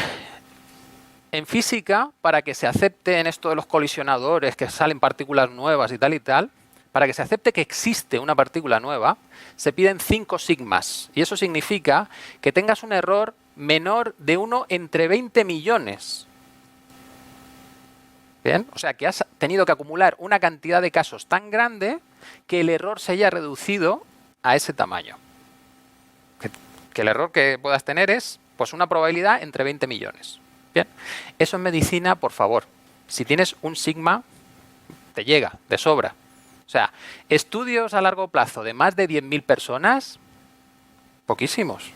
física, para que se acepte en esto de los colisionadores, que salen partículas nuevas y tal, para que se acepte que existe una partícula nueva, se piden 5 sigmas. Y eso significa que tengas un error menor de 1 entre 20 millones. ¿Bien? O sea, que has tenido que acumular una cantidad de casos tan grande que el error se haya reducido a ese tamaño. Que el error que puedas tener es pues una probabilidad entre 20 millones. Bien, eso en medicina, por favor, si tienes un sigma, te llega, de sobra. O sea, estudios a largo plazo de más de 10.000 personas, poquísimos.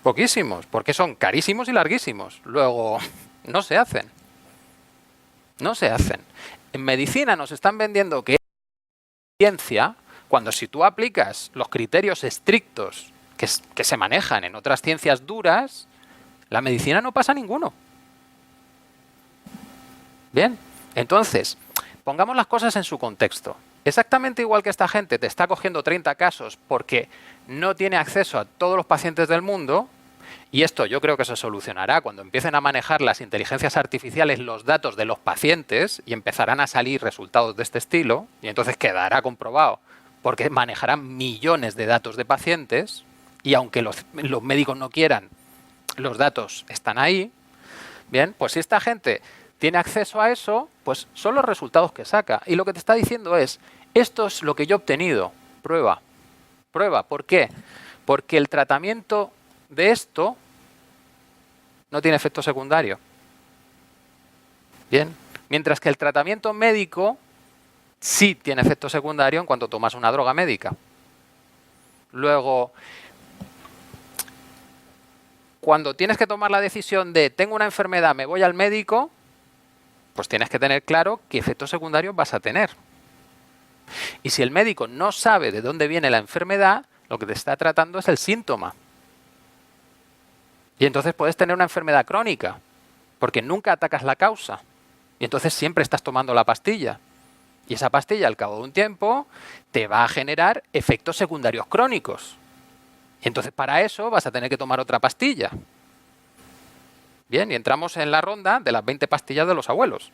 Poquísimos, porque son carísimos y larguísimos. Luego, no se hacen. No se hacen. En medicina nos están vendiendo que es ciencia, cuando si tú aplicas los criterios estrictos que se manejan en otras ciencias duras, la medicina no pasa ninguno. Bien, entonces, pongamos las cosas en su contexto. Exactamente igual que esta gente te está cogiendo 30 casos porque no tiene acceso a todos los pacientes del mundo, y esto yo creo que se solucionará cuando empiecen a manejar las inteligencias artificiales los datos de los pacientes y empezarán a salir resultados de este estilo, y entonces quedará comprobado porque manejarán millones de datos de pacientes y aunque los médicos no quieran, los datos están ahí. Bien, pues si esta gente tiene acceso a eso, pues son los resultados que saca. Y lo que te está diciendo es, esto es lo que yo he obtenido. Prueba. Prueba. ¿Por qué? Porque el tratamiento de esto no tiene efecto secundario. Bien. Mientras que el tratamiento médico sí tiene efecto secundario en cuanto tomas una droga médica. Luego, cuando tienes que tomar la decisión de tengo una enfermedad, me voy al médico, pues tienes que tener claro qué efectos secundarios vas a tener. Y si el médico no sabe de dónde viene la enfermedad, lo que te está tratando es el síntoma. Y entonces puedes tener una enfermedad crónica, porque nunca atacas la causa. Y entonces siempre estás tomando la pastilla. Y esa pastilla, al cabo de un tiempo, te va a generar efectos secundarios crónicos. Y entonces para eso vas a tener que tomar otra pastilla. Bien, y entramos en la ronda de las 20 pastillas de los abuelos.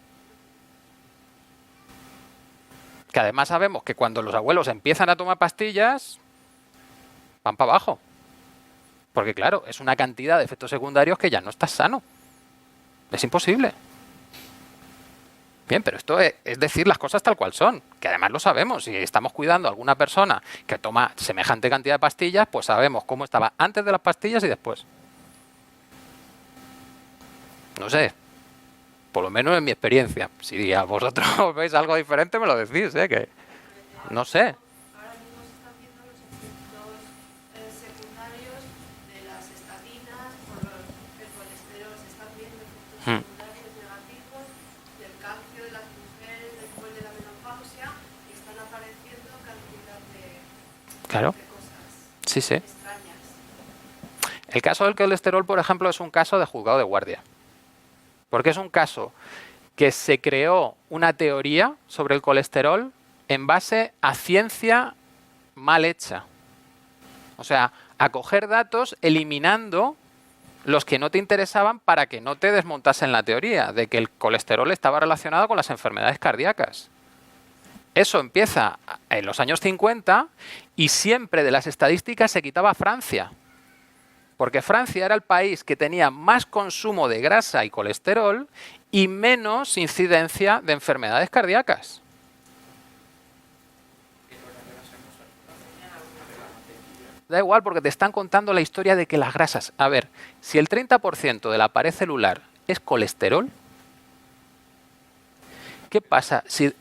Que además sabemos que cuando los abuelos empiezan a tomar pastillas, van para abajo. Porque claro, es una cantidad de efectos secundarios que ya no estás sano. Es imposible. Bien, pero esto es decir las cosas tal cual son, que además lo sabemos. Si estamos cuidando a alguna persona que toma semejante cantidad de pastillas, pues sabemos cómo estaba antes de las pastillas y después. No sé, por lo menos en mi experiencia. Si a vosotros veis algo diferente, me lo decís, que no sé. Ahora mismo se están viendo los efectos secundarios de las estatinas, por el colesterol, se están viendo efectos secundarios negativos del calcio de las mujeres después de la menopausia y están apareciendo cantidad Claro. de cosas Sí, sí. extrañas. El caso del colesterol, por ejemplo, es un caso de juzgado de guardia. Porque es un caso que se creó una teoría sobre el colesterol en base a ciencia mal hecha. O sea, a coger datos eliminando los que no te interesaban para que no te desmontasen la teoría de que el colesterol estaba relacionado con las enfermedades cardíacas. Eso empieza en los años 50 y siempre de las estadísticas se quitaba Francia. Porque Francia era el país que tenía más consumo de grasa y colesterol y menos incidencia de enfermedades cardíacas. Da igual porque te están contando la historia de que las grasas... A ver, si el 30% de la pared celular es colesterol, ¿qué pasa? Si...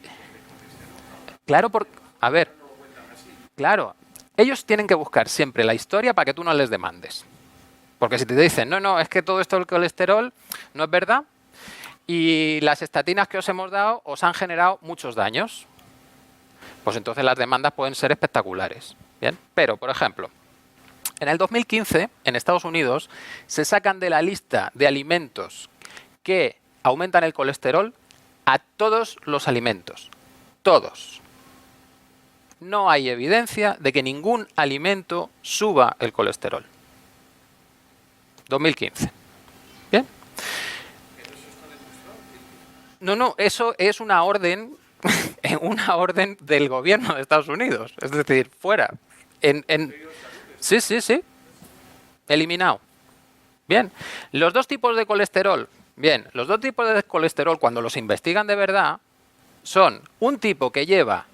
Claro, a ver, claro, ellos tienen que buscar siempre la historia para que tú no les demandes. Porque si te dicen, no, es que todo esto del colesterol no es verdad y las estatinas que os hemos dado os han generado muchos daños, pues entonces las demandas pueden ser espectaculares. ¿Bien? Pero, por ejemplo, en el 2015, en Estados Unidos, se sacan de la lista de alimentos que aumentan el colesterol a todos los alimentos. Todos. No hay evidencia de que ningún alimento suba el colesterol. 2015. ¿Bien? No, eso es una orden, una orden del gobierno de Estados Unidos. Es decir, fuera. Sí. Eliminado. Bien. Los dos tipos de colesterol. Bien, los dos tipos de colesterol, cuando los investigan de verdad, son un tipo que lleva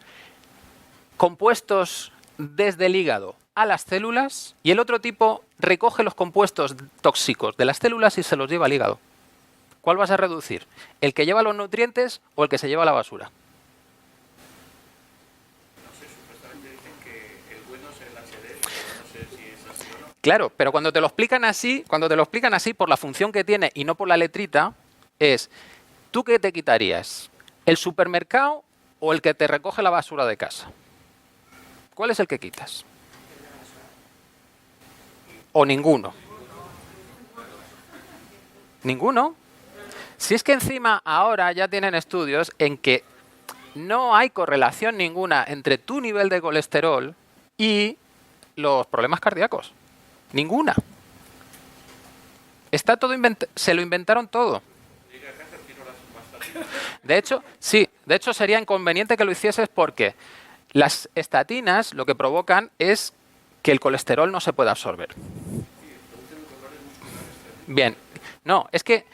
compuestos desde el hígado a las células y el otro tipo recoge los compuestos tóxicos de las células y se los lleva al hígado. ¿Cuál vas a reducir? ¿El que lleva los nutrientes o el que se lleva la basura? No sé, supuestamente dicen que el bueno es el HDL, pero no sé si es así o no. Claro, pero cuando te lo explican así por la función que tiene y no por la letrita, es ¿tú qué te quitarías? ¿El supermercado o el que te recoge la basura de casa? ¿Cuál es el que quitas? ¿O ninguno? ¿Ninguno? Si es que encima ahora ya tienen estudios en que no hay correlación ninguna entre tu nivel de colesterol y los problemas cardíacos. Ninguna. Está todo se lo inventaron todo. De hecho, sí, de hecho sería inconveniente que lo hicieses porque las estatinas lo que provocan es que el colesterol no se pueda absorber. Bien, no, es que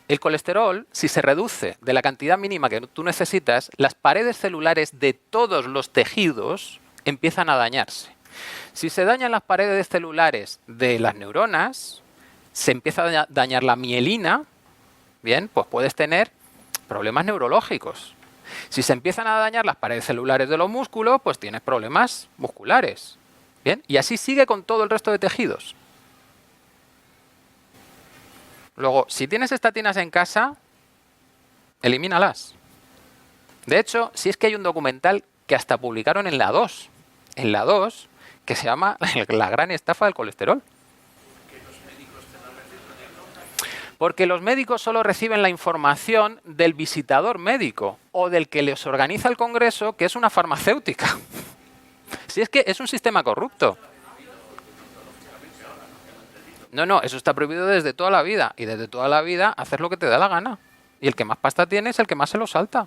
el colesterol, si se reduce de la cantidad mínima que tú necesitas, las paredes celulares de todos los tejidos empiezan a dañarse. Si se dañan las paredes celulares de las neuronas, se empieza a dañar la mielina, bien, pues puedes tener problemas neurológicos. Si se empiezan a dañar las paredes celulares de los músculos, pues tienes problemas musculares. Bien, y así sigue con todo el resto de tejidos. Luego, si tienes estatinas en casa, elimínalas. De hecho, si es que hay un documental que hasta publicaron en la 2, que se llama La gran estafa del colesterol. Porque los médicos solo reciben la información del visitador médico o del que les organiza el congreso, que es una farmacéutica. Si es que es un sistema corrupto. No, eso está prohibido desde toda la vida. Y desde toda la vida hacer lo que te da la gana. Y el que más pasta tiene es el que más se lo salta.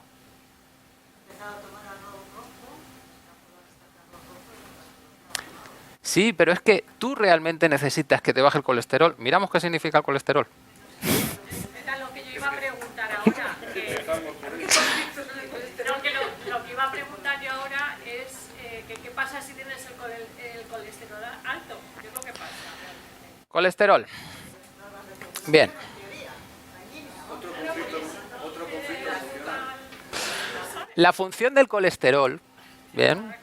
Sí, pero es que tú realmente necesitas que te baje el colesterol. Miramos qué significa el colesterol. Era lo que yo iba a preguntar ahora. Lo que iba a preguntar yo ahora es que qué pasa si tienes el colesterol alto. ¿Qué es lo que pasa realmente? Colesterol. Bien. La función del colesterol, bien,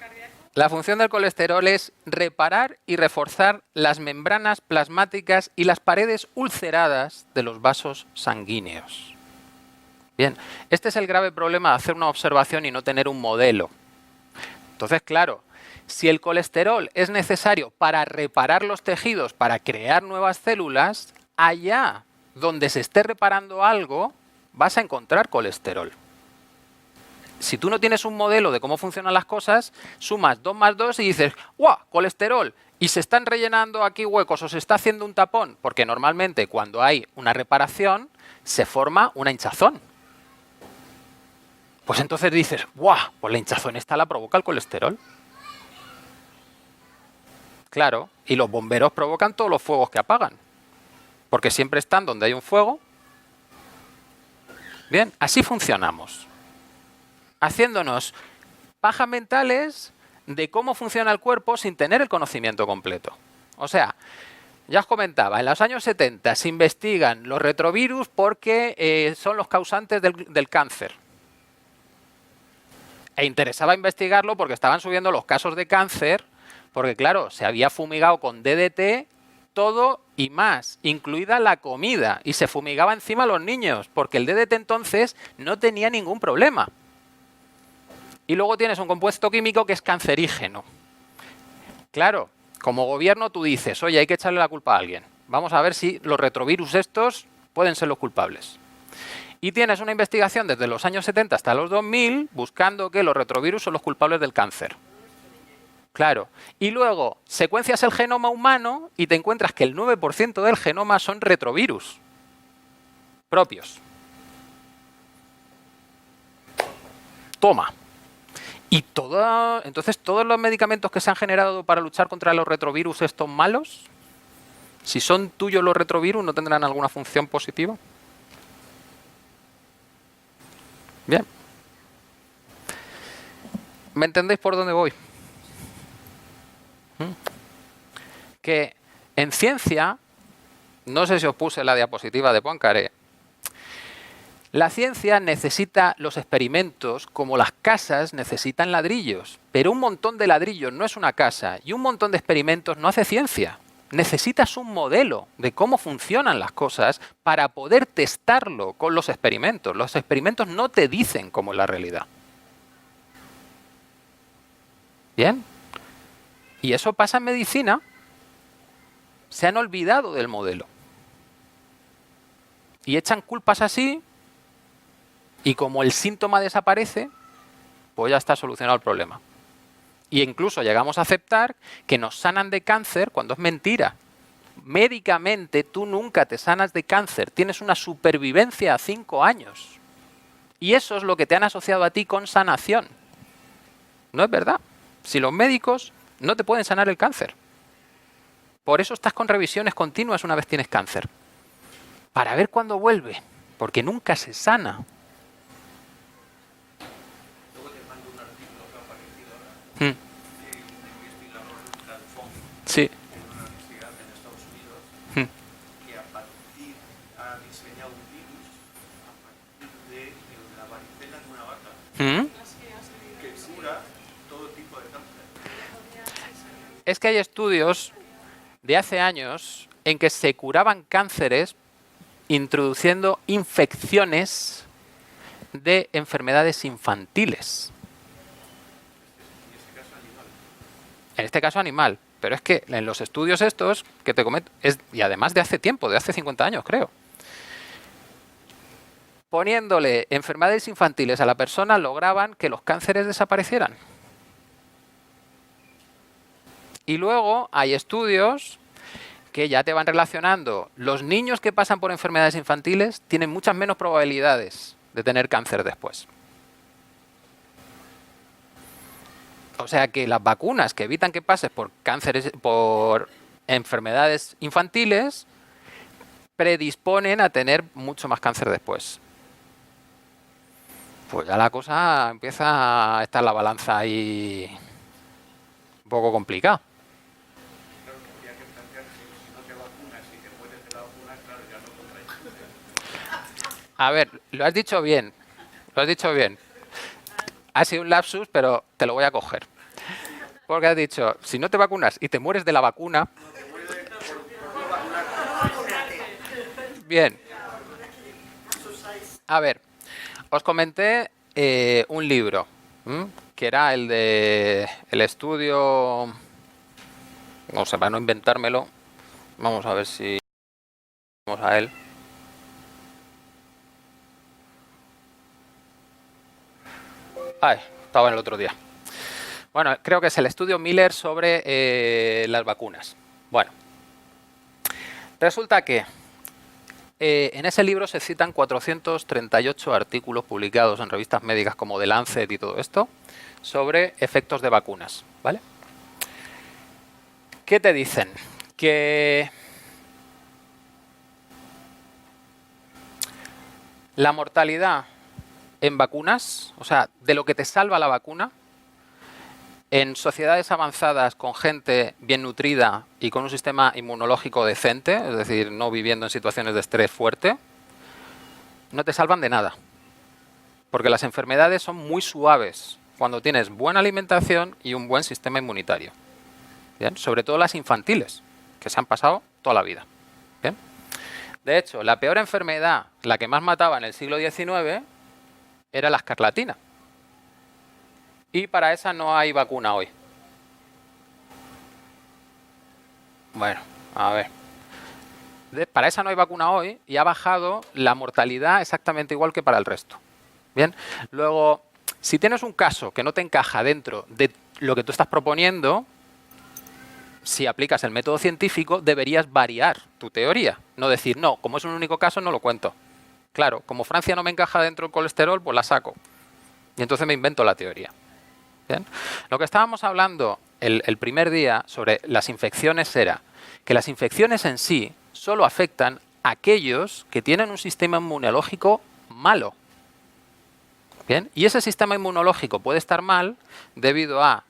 la función del colesterol es reparar y reforzar las membranas plasmáticas y las paredes ulceradas de los vasos sanguíneos. Bien, este es el grave problema de hacer una observación y no tener un modelo. Entonces, claro, si el colesterol es necesario para reparar los tejidos, para crear nuevas células, allá donde se esté reparando algo, vas a encontrar colesterol. Si tú no tienes un modelo de cómo funcionan las cosas, sumas 2 más 2 y dices, ¡guau! Colesterol. Y se están rellenando aquí huecos o se está haciendo un tapón, porque normalmente cuando hay una reparación se forma una hinchazón. Pues entonces dices, ¡guau! Pues la hinchazón esta la provoca el colesterol. Claro, y los bomberos provocan todos los fuegos que apagan, porque siempre están donde hay un fuego. Bien, así funcionamos. Haciéndonos pajas mentales de cómo funciona el cuerpo sin tener el conocimiento completo. O sea, ya os comentaba, en los años 70 se investigan los retrovirus porque son los causantes del cáncer. E interesaba investigarlo porque estaban subiendo los casos de cáncer, porque claro, se había fumigado con DDT todo y más, incluida la comida, y se fumigaba encima a los niños, porque el DDT entonces no tenía ningún problema. Y luego tienes un compuesto químico que es cancerígeno. Claro, como gobierno tú dices, oye, hay que echarle la culpa a alguien. Vamos a ver si los retrovirus estos pueden ser los culpables. Y tienes una investigación desde los años 70 hasta los 2000 buscando que los retrovirus son los culpables del cáncer. Claro. Y luego secuencias el genoma humano y te encuentras que el 9% del genoma son retrovirus propios. Toma. Y entonces todos los medicamentos que se han generado para luchar contra los retrovirus estos malos, si son tuyos los retrovirus, ¿no tendrán alguna función positiva? Bien. ¿Me entendéis por dónde voy? Que en ciencia, no sé si os puse la diapositiva de Poincaré, la ciencia necesita los experimentos como las casas necesitan ladrillos, pero un montón de ladrillos no es una casa y un montón de experimentos no hace ciencia. Necesitas un modelo de cómo funcionan las cosas para poder testarlo con los experimentos. Los experimentos no te dicen cómo es la realidad. ¿Bien? Y eso pasa en medicina. Se han olvidado del modelo. Y echan culpas así. Y como el síntoma desaparece, pues ya está solucionado el problema. Y incluso llegamos a aceptar que nos sanan de cáncer cuando es mentira. Médicamente tú nunca te sanas de cáncer, tienes una supervivencia a 5 años. Y eso es lo que te han asociado a ti con sanación. No es verdad. Si los médicos no te pueden sanar el cáncer. Por eso estás con revisiones continuas una vez tienes cáncer. Para ver cuándo vuelve, porque nunca se sana. Sí. En una universidad en Estados Unidos que ha diseñado un virus a partir de la varicela de una vaca que cura todo tipo de cáncer. Es que hay estudios de hace años en que se curaban cánceres introduciendo infecciones de enfermedades infantiles. En este caso animal. Pero es que en los estudios estos, que te comento, y además de hace tiempo, de hace 50 años creo, poniéndole enfermedades infantiles a la persona lograban que los cánceres desaparecieran. Y luego hay estudios que ya te van relacionando. Los niños que pasan por enfermedades infantiles tienen muchas menos probabilidades de tener cáncer después. O sea que las vacunas que evitan que pases por cánceres, por enfermedades infantiles, predisponen a tener mucho más cáncer después. Pues ya la cosa empieza a estar la balanza ahí un poco complicada. Claro, que habría que plantearse, si no te vacunas y te mueres de la vacuna, claro, ya no contraes. A ver, lo has dicho bien. Lo has dicho bien. Ha sido un lapsus, pero te lo voy a coger. Porque has dicho, si no te vacunas y te mueres de la vacuna... Bien. A ver, os comenté un libro, que era el de el estudio... No sé, para no inventármelo, vamos a ver si... Vamos a él. Ay, estaba en el otro día. Bueno, creo que es el estudio Miller sobre las vacunas. Bueno, resulta que en ese libro se citan 438 artículos publicados en revistas médicas como The Lancet y todo esto sobre efectos de vacunas, ¿vale? ¿Qué te dicen? Que la mortalidad en vacunas, o sea, de lo que te salva la vacuna, en sociedades avanzadas con gente bien nutrida y con un sistema inmunológico decente, es decir, no viviendo en situaciones de estrés fuerte, no te salvan de nada. Porque las enfermedades son muy suaves cuando tienes buena alimentación y un buen sistema inmunitario. ¿Bien? Sobre todo las infantiles, que se han pasado toda la vida. ¿Bien? De hecho, la peor enfermedad, la que más mataba en el siglo XIX, era la escarlatina. Y para esa no hay vacuna hoy. Bueno, a ver. Para esa no hay vacuna hoy y ha bajado la mortalidad exactamente igual que para el resto. Bien. Luego, si tienes un caso que no te encaja dentro de lo que tú estás proponiendo, si aplicas el método científico, deberías variar tu teoría. No decir, no, como es un único caso, no lo cuento. Claro, como Francia no me encaja dentro del colesterol, pues la saco. Y entonces me invento la teoría. ¿Bien? Lo que estábamos hablando el primer día sobre las infecciones era que las infecciones en sí solo afectan a aquellos que tienen un sistema inmunológico malo. ¿Bien? Y ese sistema inmunológico puede estar mal debido a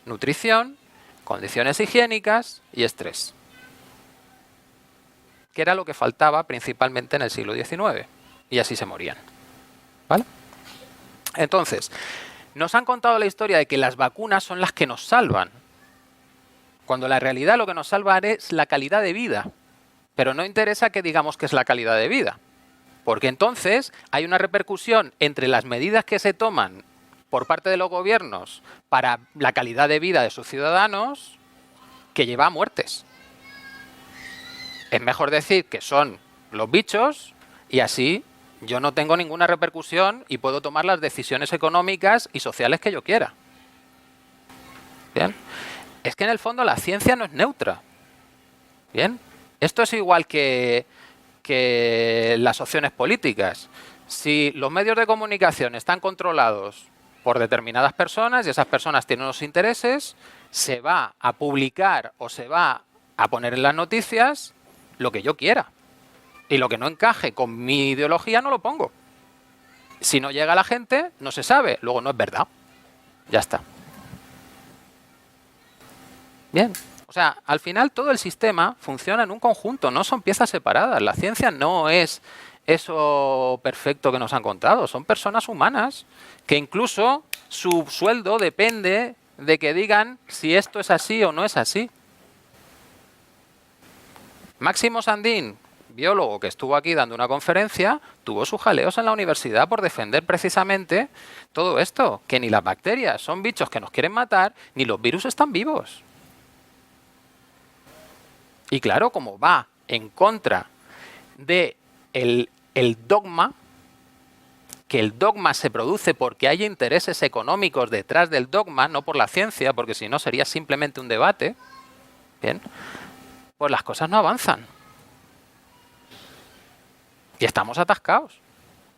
nutrición, condiciones higiénicas y estrés. Que era lo que faltaba principalmente en el siglo XIX. Y así se morían. ¿Vale? Entonces, nos han contado la historia de que las vacunas son las que nos salvan. Cuando la realidad lo que nos salva es la calidad de vida. Pero no interesa que digamos que es la calidad de vida. Porque entonces hay una repercusión entre las medidas que se toman por parte de los gobiernos para la calidad de vida de sus ciudadanos que lleva a muertes. Es mejor decir que son los bichos y así yo no tengo ninguna repercusión y puedo tomar las decisiones económicas y sociales que yo quiera. ¿Bien? Es que en el fondo la ciencia no es neutra. ¿Bien? Esto es igual que las opciones políticas. Si los medios de comunicación están controlados por determinadas personas y esas personas tienen unos intereses, se va a publicar o se va a poner en las noticias lo que yo quiera. Y lo que no encaje con mi ideología no lo pongo. Si no llega a la gente, no se sabe. Luego no es verdad. Ya está. Bien. O sea, al final todo el sistema funciona en un conjunto, no son piezas separadas. La ciencia no es eso perfecto que nos han contado. Son personas humanas que incluso su sueldo depende de que digan si esto es así o no es así. Máximo Sandín, biólogo que estuvo aquí dando una conferencia, tuvo sus jaleos en la universidad por defender precisamente todo esto, que ni las bacterias son bichos que nos quieren matar, ni los virus están vivos. Y claro, como va en contra de el dogma, que el dogma se produce porque hay intereses económicos detrás del dogma, no por la ciencia, porque si no sería simplemente un debate, bien, pues las cosas no avanzan. Y estamos atascados.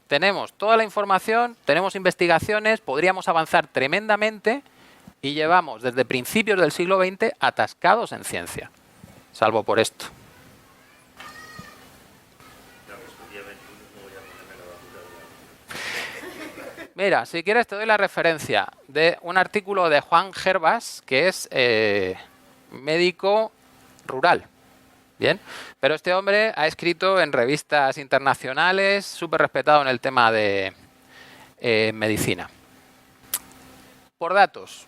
Tenemos toda la información, tenemos investigaciones, podríamos avanzar tremendamente, Y llevamos desde principios del siglo XX atascados en ciencia, salvo por esto. Mira, si quieres te doy la referencia de un artículo de Juan Gervas, que es médico rural. Bien, pero este hombre ha escrito en revistas internacionales, súper respetado en el tema de medicina. Por datos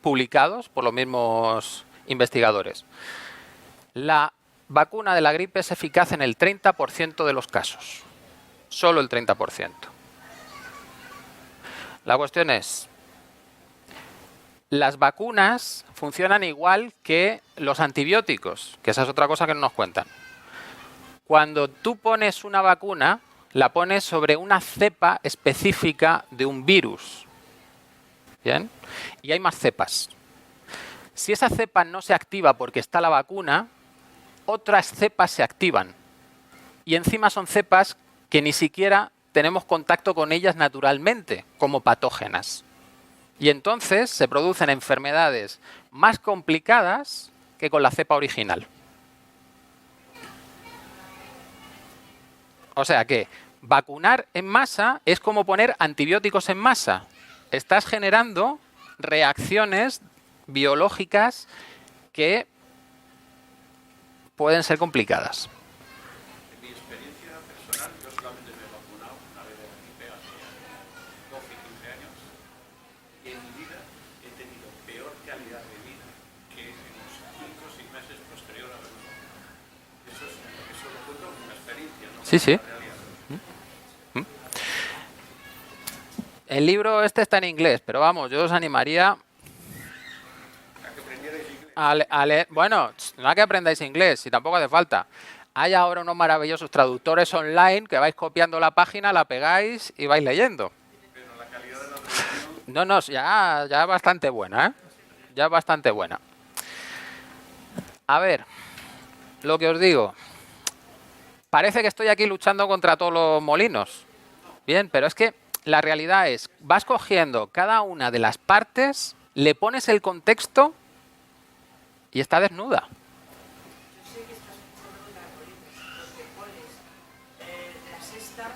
publicados por los mismos investigadores, la vacuna de la gripe es eficaz en el 30% de los casos. Solo el 30%. La cuestión es, las vacunas funcionan igual que los antibióticos, que esa es otra cosa que no nos cuentan. Cuando tú pones una vacuna, la pones sobre una cepa específica de un virus. ¿Bien? Y hay más cepas. Si esa cepa no se activa porque está la vacuna, otras cepas se activan. Y encima son cepas que ni siquiera tenemos contacto con ellas naturalmente, como patógenas. Y entonces se producen enfermedades más complicadas que con la cepa original. O sea que vacunar en masa es como poner antibióticos en masa. Estás generando reacciones biológicas que pueden ser complicadas. En mi experiencia personal, yo solamente me he vacunado una vez de la gripe hace 12, 15 años. Y en mi vida he tenido peor calidad de vida que en los 5 o 6 meses posterior a haberme vacunado. Eso lo cuento como una experiencia, ¿no? Sí, sí. La realidad. El libro este está en inglés, pero vamos, yo os animaría a leer. Bueno, no hay que aprendáis inglés, si tampoco hace falta. Hay ahora unos maravillosos traductores online que vais copiando la página, la pegáis y vais leyendo. Pero la calidad de la traducción... No, ya bastante buena, ¿eh? Ya bastante buena. A ver, lo que os digo. Parece que estoy aquí luchando contra todos los molinos. Bien, pero es que la realidad es, vas cogiendo cada una de las partes, le pones el contexto y está desnuda. Yo sé que estás pensando en algoritmos, porque pones la sexta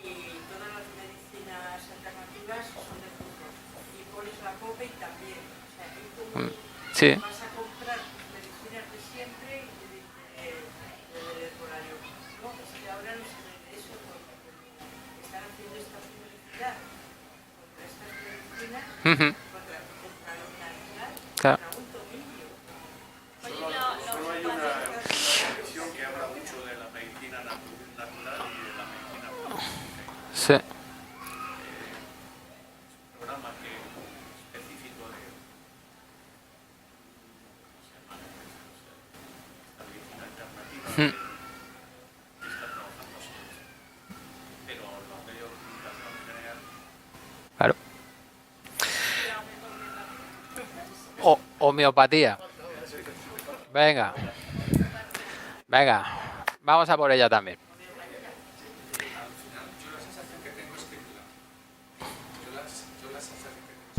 y todas las medicinas alternativas son de frutos. Y pones la copa y también. O sea, hay como Sí. vas a comprar tus medicinas de siempre y te dice el herbolario. No, es que ahora no se vende eso porque están haciendo esta publicidad contra estas medicinas, Ujú. contra lo natural, Claro. contra un tomillo. Solo hay una profesión que habla mucho de la medicina natural y de la medicina científica. Sí. Programa que específico de esta medicina alternativa que está trabajando sobre esto. Pero los medios de comunicación en general Claro. Homeopatía. Venga. Vamos a por ella también.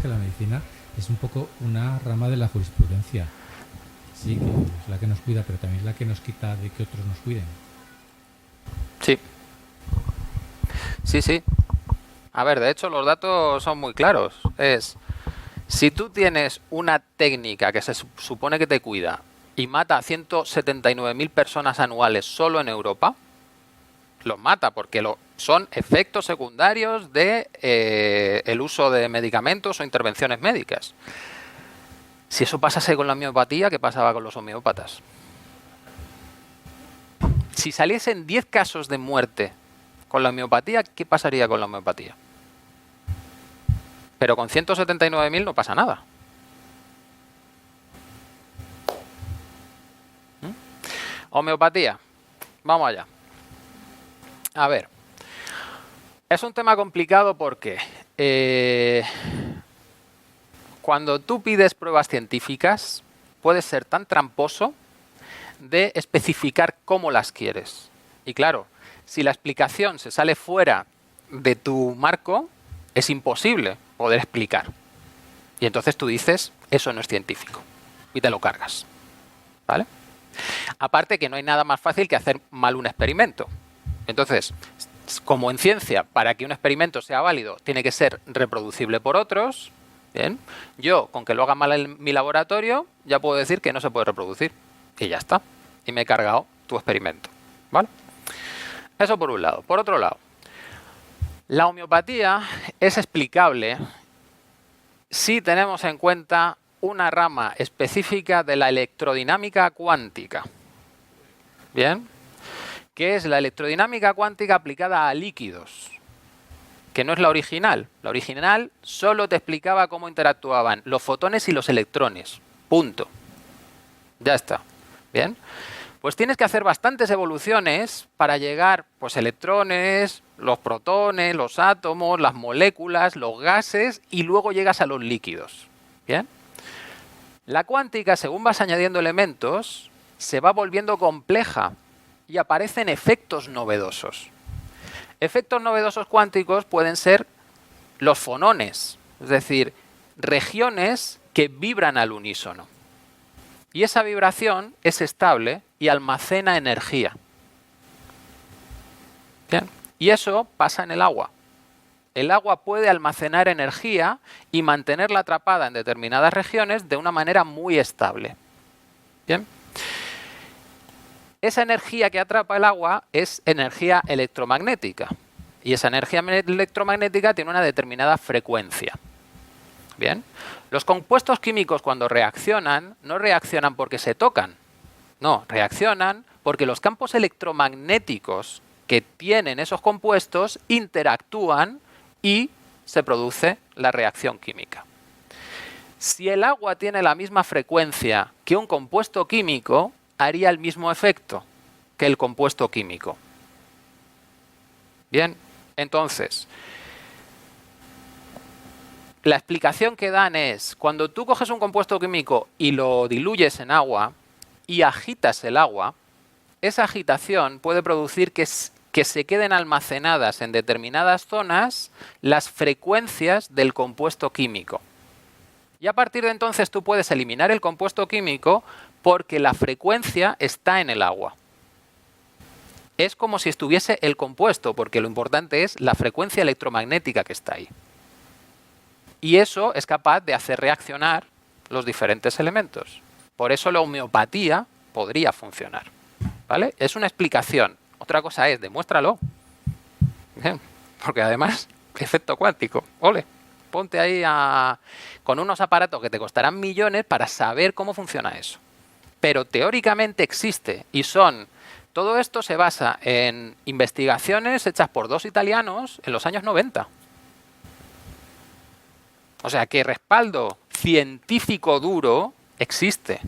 Que la medicina es un poco una rama de la jurisprudencia. Sí, que es la que nos cuida, pero también es la que nos quita de que otros nos cuiden. Sí. Sí. A ver, de hecho los datos son muy claros. Si tú tienes una técnica que se supone que te cuida y mata a 179.000 personas anuales solo en Europa, los mata porque son efectos secundarios de el uso de medicamentos o intervenciones médicas. Si eso pasase con la homeopatía, ¿qué pasaba con los homeópatas? Si saliesen 10 casos de muerte con la homeopatía, ¿qué pasaría con la homeopatía? Pero con 179.000 no pasa nada. Homeopatía. Vamos allá. A ver. Es un tema complicado porque cuando tú pides pruebas científicas, puedes ser tan tramposo de especificar cómo las quieres. Y claro, si la explicación se sale fuera de tu marco, es imposible poder explicar. Y entonces tú dices, eso no es científico. Y te lo cargas. ¿Vale? Aparte que no hay nada más fácil que hacer mal un experimento. Entonces, como en ciencia, para que un experimento sea válido, tiene que ser reproducible por otros. Bien. Yo, con que lo haga mal en mi laboratorio, ya puedo decir que no se puede reproducir. Y ya está. Y me he cargado tu experimento. ¿Vale? Eso por un lado. Por otro lado, la homeopatía es explicable si tenemos en cuenta una rama específica de la electrodinámica cuántica. Bien, que es la electrodinámica cuántica aplicada a líquidos, que no es la original. La original solo te explicaba cómo interactuaban los fotones y los electrones. Punto. Ya está. Bien. Pues tienes que hacer bastantes evoluciones para llegar, pues, electrones, los protones, los átomos, las moléculas, los gases, y luego llegas a los líquidos. Bien. La cuántica, según vas añadiendo elementos, se va volviendo compleja y aparecen efectos novedosos. Efectos novedosos cuánticos pueden ser los fonones, es decir, regiones que vibran al unísono. Y esa vibración es estable y almacena energía. Bien. Y eso pasa en el agua. El agua puede almacenar energía y mantenerla atrapada en determinadas regiones de una manera muy estable. Bien. Esa energía que atrapa el agua es energía electromagnética. Y esa energía electromagnética tiene una determinada frecuencia. Bien. Los compuestos químicos, cuando reaccionan, no reaccionan porque se tocan. No, reaccionan porque los campos electromagnéticos que tienen esos compuestos interactúan y se produce la reacción química. Si el agua tiene la misma frecuencia que un compuesto químico, haría el mismo efecto que el compuesto químico. Bien, entonces, la explicación que dan es, cuando tú coges un compuesto químico y lo diluyes en agua y agitas el agua, esa agitación puede producir que se queden almacenadas en determinadas zonas las frecuencias del compuesto químico. Y a partir de entonces tú puedes eliminar el compuesto químico porque la frecuencia está en el agua. Es como si estuviese el compuesto, porque lo importante es la frecuencia electromagnética que está ahí. Y eso es capaz de hacer reaccionar los diferentes elementos. Por eso la homeopatía podría funcionar. ¿Vale? Es una explicación. Otra cosa es, demuéstralo. Bien. Porque además, efecto cuántico. ¡Ole! Ponte ahí con unos aparatos que te costarán millones para saber cómo funciona eso. Pero teóricamente existe y todo esto se basa en investigaciones hechas por 2 italianos en los años 90. O sea que respaldo científico duro existe.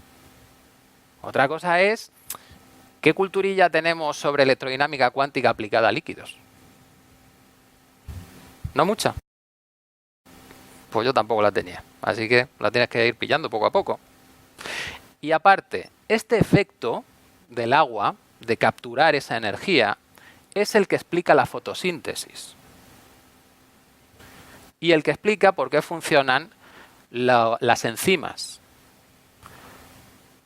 Otra cosa es qué culturilla tenemos sobre electrodinámica cuántica aplicada a líquidos. No mucha. Pues yo tampoco la tenía. Así que la tienes que ir pillando poco a poco. Y aparte, este efecto del agua, de capturar esa energía, es el que explica la fotosíntesis. Y el que explica por qué funcionan las enzimas.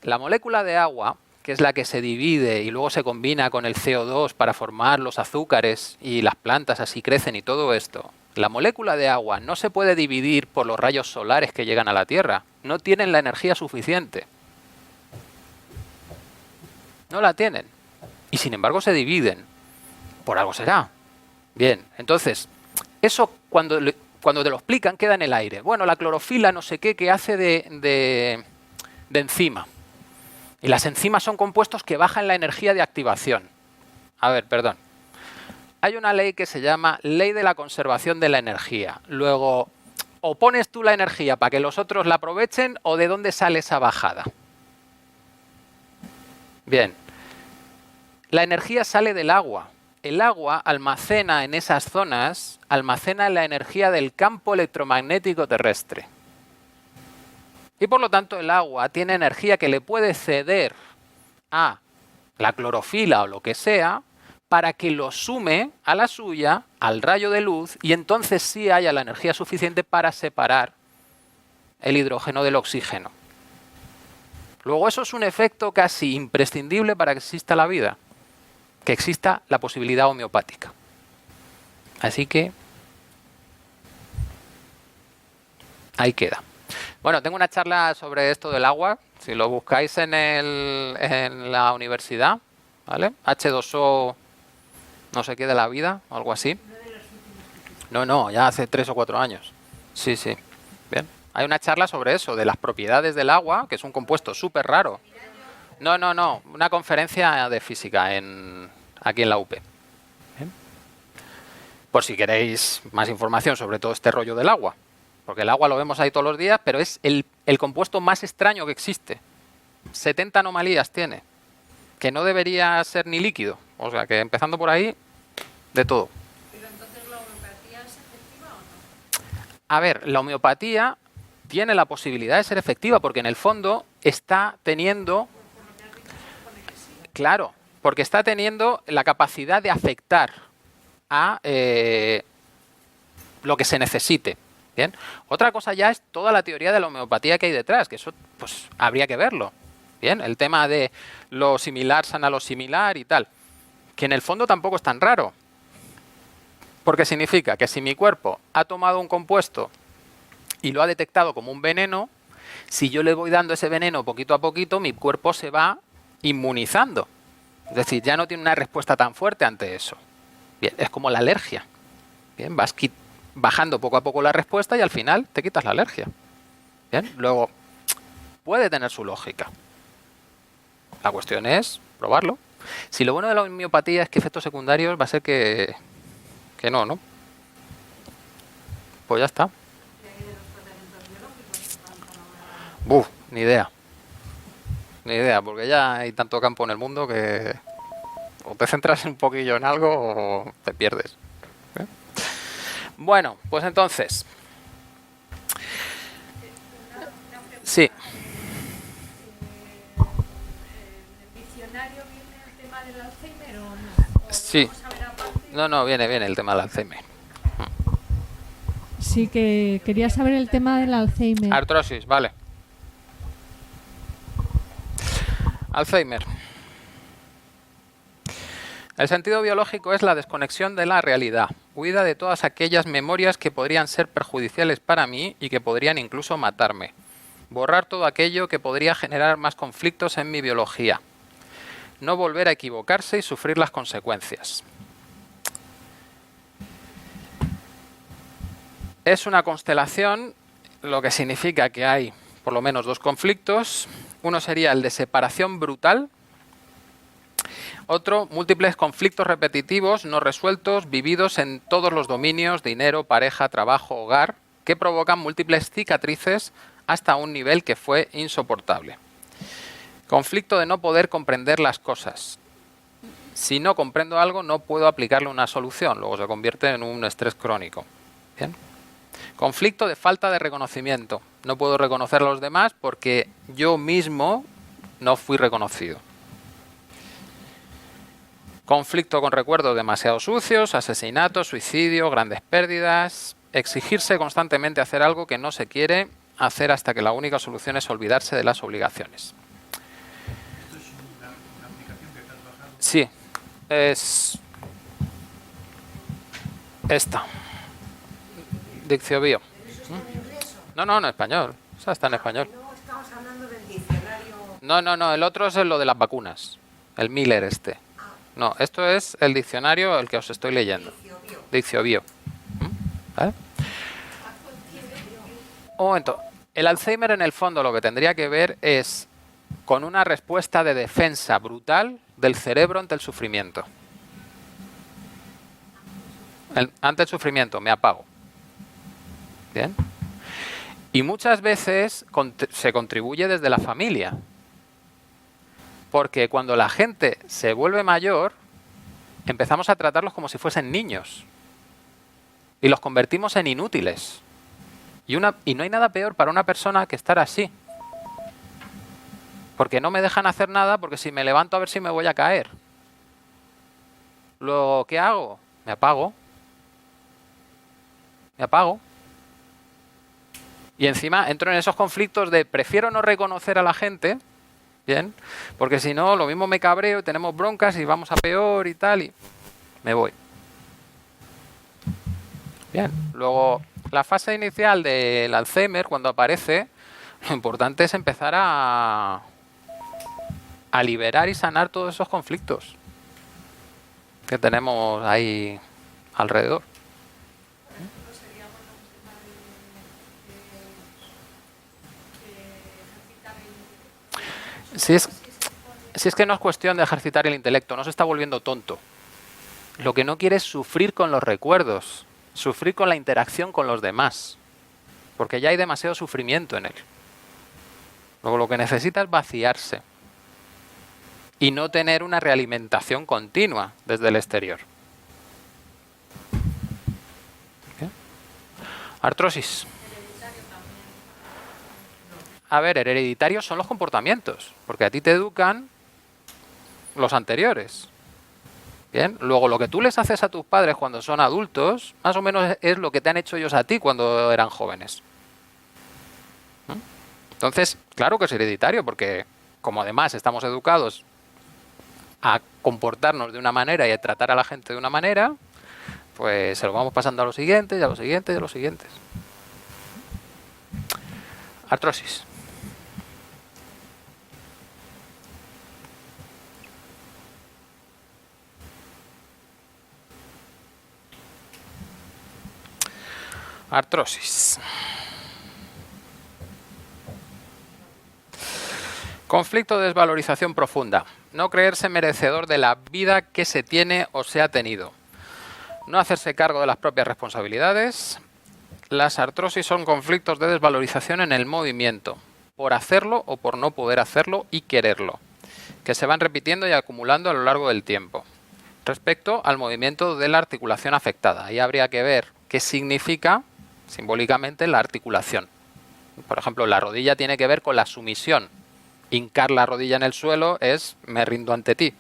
La molécula de agua, que es la que se divide y luego se combina con el CO2 para formar los azúcares y las plantas así crecen y todo esto, la molécula de agua no se puede dividir por los rayos solares que llegan a la Tierra. No tienen la energía suficiente. No la tienen. Y sin embargo se dividen. Por algo será. Bien, entonces, eso cuando te lo explican queda en el aire. Bueno, la clorofila no sé qué, que hace de enzima. Y las enzimas son compuestos que bajan la energía de activación. A ver, perdón. Hay una ley que se llama Ley de la Conservación de la Energía. Luego, o pones tú la energía para que los otros la aprovechen, o de dónde sale esa bajada. Bien. La energía sale del agua. El agua almacena en esas zonas, almacena la energía del campo electromagnético terrestre. Y por lo tanto el agua tiene energía que le puede ceder a la clorofila o lo que sea para que lo sume a la suya, al rayo de luz, y entonces sí haya la energía suficiente para separar el hidrógeno del oxígeno. Luego eso es un efecto casi imprescindible para que exista la vida, que exista la posibilidad homeopática. Así que ahí queda. Bueno, tengo una charla sobre esto del agua, si lo buscáis en la universidad, ¿vale? H2O no sé qué de la vida, o algo así. No, ya hace 3 o 4 años. Sí, sí. Bien. Hay una charla sobre eso, de las propiedades del agua, que es un compuesto súper raro. No, una conferencia de física aquí en la UP. Bien. Por si queréis más información sobre todo este rollo del agua. Porque el agua lo vemos ahí todos los días, pero es el compuesto más extraño que existe. 70 anomalías tiene, que no debería ser ni líquido. O sea, que empezando por ahí, de todo. ¿Pero entonces la homeopatía es efectiva o no? A ver, la homeopatía tiene la posibilidad de ser efectiva, porque en el fondo está teniendo... Claro, porque está teniendo la capacidad de afectar a lo que se necesite. Bien. Otra cosa ya es toda la teoría de la homeopatía que hay detrás, que eso pues habría que verlo. Bien, el tema de lo similar sana lo similar y tal, que en el fondo tampoco es tan raro. Porque significa que si mi cuerpo ha tomado un compuesto y lo ha detectado como un veneno, si yo le voy dando ese veneno poquito a poquito, mi cuerpo se va inmunizando. Es decir, ya no tiene una respuesta tan fuerte ante eso. Bien, es como la alergia. Bien, vas bajando poco a poco la respuesta y al final te quitas la alergia. Bien, luego puede tener su lógica. La cuestión es probarlo. Si lo bueno de la homeopatía es que efectos secundarios va a ser que no. Pues ya está. Buf, ni idea. Ni idea, porque ya hay tanto campo en el mundo que o te centras un poquillo en algo o te pierdes. ¿Eh? Bueno, pues entonces. Sí. ¿En el diccionario viene el tema del Alzheimer o no? ¿O Sí. vamos a ver aparte? No, viene el tema del Alzheimer. Sí, que quería saber el tema del Alzheimer. Artrosis, vale. Alzheimer. El sentido biológico es la desconexión de la realidad, huida de todas aquellas memorias que podrían ser perjudiciales para mí y que podrían incluso matarme. Borrar todo aquello que podría generar más conflictos en mi biología. No volver a equivocarse y sufrir las consecuencias. Es una constelación, lo que significa que hay por lo menos 2 conflictos. Uno sería el de separación brutal. Otro, múltiples conflictos repetitivos no resueltos, vividos en todos los dominios, dinero, pareja, trabajo, hogar, que provocan múltiples cicatrices hasta un nivel que fue insoportable. Conflicto de no poder comprender las cosas. Si no comprendo algo, no puedo aplicarle una solución, luego se convierte en un estrés crónico. ¿Bien? Conflicto de falta de reconocimiento. No puedo reconocer a los demás porque yo mismo no fui reconocido. Conflicto con recuerdos demasiado sucios, asesinatos, suicidio, grandes pérdidas. Exigirse constantemente hacer algo que no se quiere hacer hasta que la única solución es olvidarse de las obligaciones. ¿Esto es una aplicación que te has bajado? Sí, es esta. Dicciobio. ¿Eso está en inglés No, en español. O sea, está en español. no? Estamos hablando del diccionario. No, el otro es lo de las vacunas. El Miller este. No, esto es el diccionario el que os estoy leyendo. Dicciobio. ¿Vale? Un momento. El Alzheimer en el fondo lo que tendría que ver es con una respuesta de defensa brutal del cerebro ante el sufrimiento. Ante el sufrimiento, me apago. ¿Bien? Y muchas veces se contribuye desde la familia. Porque cuando la gente se vuelve mayor, empezamos a tratarlos como si fuesen niños. Y los convertimos en inútiles. Y no hay nada peor para una persona que estar así. Porque no me dejan hacer nada, porque si me levanto a ver si me voy a caer. Luego, ¿qué hago? Me apago. Y encima entro en esos conflictos de prefiero no reconocer a la gente, ¿bien? Porque si no, lo mismo me cabreo y tenemos broncas y vamos a peor y tal, y me voy. Bien, luego la fase inicial del Alzheimer, cuando aparece, lo importante es empezar a liberar y sanar todos esos conflictos que tenemos ahí alrededor. Si es que no es cuestión de ejercitar el intelecto, no se está volviendo tonto. Lo que no quiere es sufrir con los recuerdos, sufrir con la interacción con los demás, porque ya hay demasiado sufrimiento en él. Luego lo que necesita es vaciarse y no tener una realimentación continua desde el exterior. ¿Qué? Artrosis. A ver, hereditarios son los comportamientos, porque a ti te educan los anteriores. Bien, luego lo que tú les haces a tus padres cuando son adultos, más o menos es lo que te han hecho ellos a ti cuando eran jóvenes. Entonces, claro que es hereditario, porque como además estamos educados a comportarnos de una manera y a tratar a la gente de una manera, pues se lo vamos pasando a los siguientes, y a los siguientes, y a los siguientes. Artrosis. Artrosis. Conflicto de desvalorización profunda. No creerse merecedor de la vida que se tiene o se ha tenido. No hacerse cargo de las propias responsabilidades. Las artrosis son conflictos de desvalorización en el movimiento, por hacerlo o por no poder hacerlo y quererlo, que se van repitiendo y acumulando a lo largo del tiempo. Respecto al movimiento de la articulación afectada, ahí habría que ver qué significa simbólicamente la articulación. Por ejemplo, la rodilla tiene que ver con la sumisión. Hincar la rodilla en el suelo es me rindo ante ti.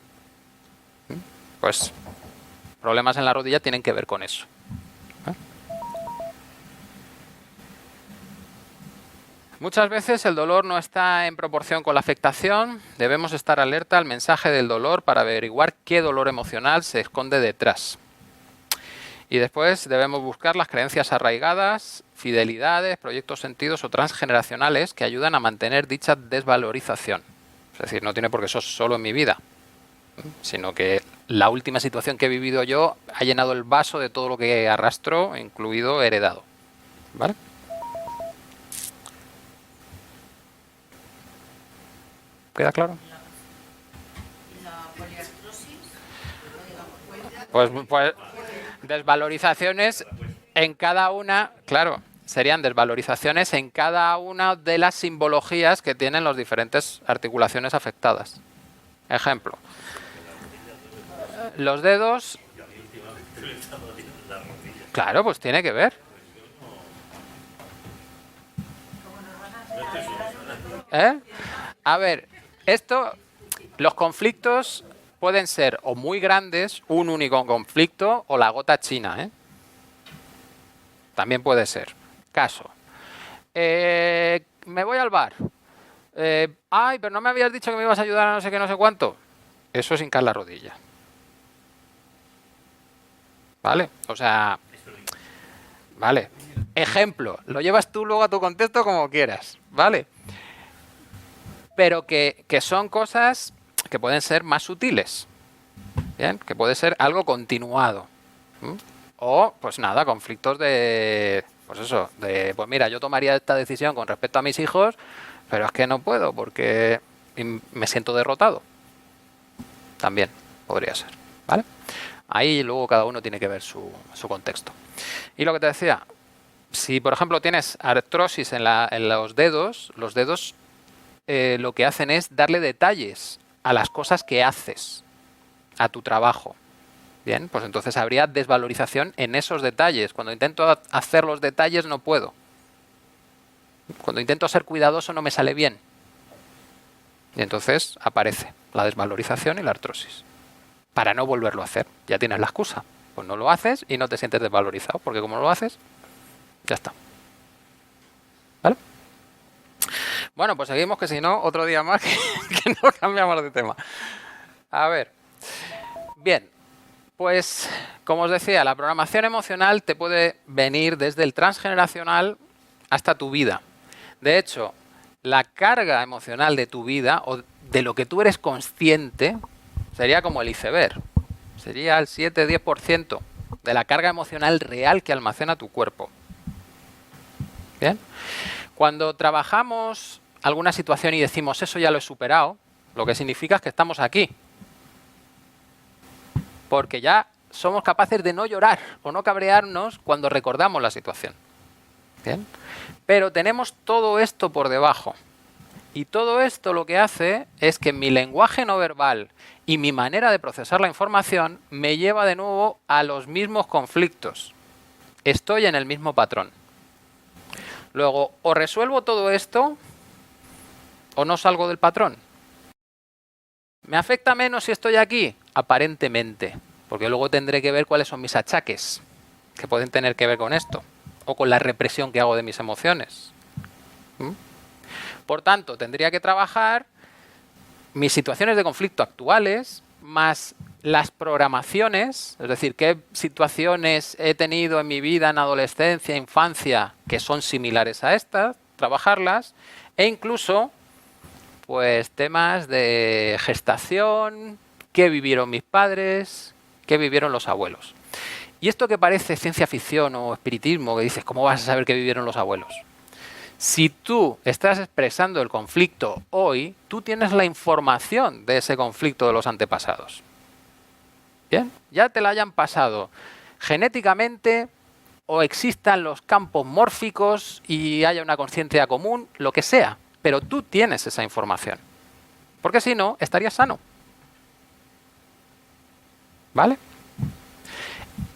Pues problemas en la rodilla tienen que ver con eso. Muchas veces el dolor no está en proporción con la afectación. Debemos estar alerta al mensaje del dolor para averiguar qué dolor emocional se esconde detrás. Y después debemos buscar las creencias arraigadas, fidelidades, proyectos sentidos o transgeneracionales que ayudan a mantener dicha desvalorización. Es decir, no tiene por qué ser solo en mi vida, sino que la última situación que he vivido yo ha llenado el vaso de todo lo que arrastro, incluido heredado. ¿Vale? ¿Queda claro? ¿Y la poliartrosis? Pues desvalorizaciones en cada una, claro, serían desvalorizaciones en cada una de las simbologías que tienen las diferentes articulaciones afectadas. Ejemplo, los dedos, claro, pues tiene que ver. A ver, los conflictos pueden ser o muy grandes, un único conflicto, o la gota china, También puede ser. Caso. Me voy al bar. Ay, pero no me habías dicho que me ibas a ayudar a no sé qué, no sé cuánto. Eso es hincar la rodilla. ¿Vale? O sea... Vale. Ejemplo. Lo llevas tú luego a tu contexto como quieras. ¿Vale? Pero que son cosas que pueden ser más sutiles. ¿Bien? Que puede ser algo continuado. O, pues nada, conflictos de... Pues eso, pues mira, yo tomaría esta decisión con respecto a mis hijos, pero es que no puedo porque me siento derrotado. También podría ser, ¿vale? Ahí luego cada uno tiene que ver su contexto. Y lo que te decía, si por ejemplo tienes artrosis en los dedos lo que hacen es darle detalles a las cosas que haces, a tu trabajo. Bien, pues entonces habría desvalorización en esos detalles. Cuando intento hacer los detalles no puedo. Cuando intento ser cuidadoso no me sale bien. Y entonces aparece la desvalorización y la artrosis. Para no volverlo a hacer. Ya tienes la excusa. Pues no lo haces y no te sientes desvalorizado. Porque como no lo haces, ya está. ¿Vale? Bueno, pues seguimos, que si no, otro día más que no cambiamos de tema. A ver. Bien, pues como os decía, la programación emocional te puede venir desde el transgeneracional hasta tu vida. De hecho, la carga emocional de tu vida, o de lo que tú eres consciente, sería como el iceberg. Sería el 7-10% de la carga emocional real que almacena tu cuerpo. ¿Bien? Cuando trabajamos alguna situación y decimos eso ya lo he superado, lo que significa es que estamos aquí. Porque ya somos capaces de no llorar o no cabrearnos cuando recordamos la situación. ¿Bien? Pero tenemos todo esto por debajo. Y todo esto lo que hace es que mi lenguaje no verbal y mi manera de procesar la información me lleva de nuevo a los mismos conflictos. Estoy en el mismo patrón. Luego, o resuelvo todo esto o no salgo del patrón. ¿Me afecta menos si estoy aquí? Aparentemente, porque luego tendré que ver cuáles son mis achaques, que pueden tener que ver con esto, o con la represión que hago de mis emociones. Por tanto, tendría que trabajar mis situaciones de conflicto actuales, más las programaciones, es decir, qué situaciones he tenido en mi vida, en adolescencia, infancia, que son similares a estas, trabajarlas, e incluso pues temas de gestación, qué vivieron mis padres, qué vivieron los abuelos. Y esto que parece ciencia ficción o espiritismo, que dices, ¿cómo vas a saber qué vivieron los abuelos? Si tú estás expresando el conflicto hoy, tú tienes la información de ese conflicto de los antepasados. ¿Bien? Ya te la hayan pasado genéticamente o existan los campos mórficos y haya una conciencia común, lo que sea. Pero tú tienes esa información. Porque si no, estarías sano. ¿Vale?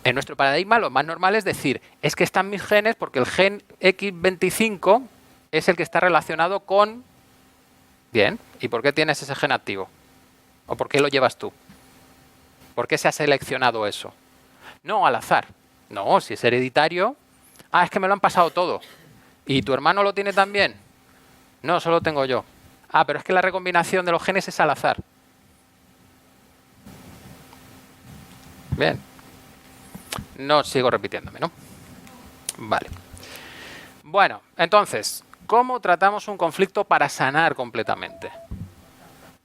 En nuestro paradigma lo más normal es decir, es que están mis genes porque el gen X25 es el que está relacionado con... Bien, ¿y por qué tienes ese gen activo? ¿O por qué lo llevas tú? ¿Por qué se ha seleccionado eso? No al azar. No, si es hereditario... Ah, es que me lo han pasado todo. ¿Y tu hermano lo tiene también? No, solo tengo yo. Ah, pero es que la recombinación de los genes es al azar. Bien. No sigo repitiéndome, ¿no? Vale. Bueno, entonces, ¿cómo tratamos un conflicto para sanar completamente?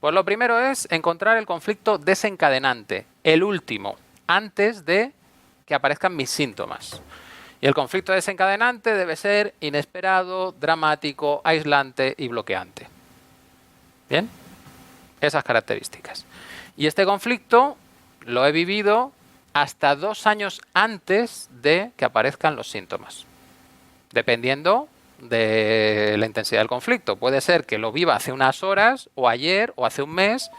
Pues lo primero es encontrar el conflicto desencadenante, el último, antes de que aparezcan mis síntomas. Y el conflicto desencadenante debe ser inesperado, dramático, aislante y bloqueante. ¿Bien? Esas características. Y este conflicto lo he vivido hasta 2 años antes de que aparezcan los síntomas. Dependiendo de la intensidad del conflicto. Puede ser que lo viva hace unas horas, o ayer, o hace un mes,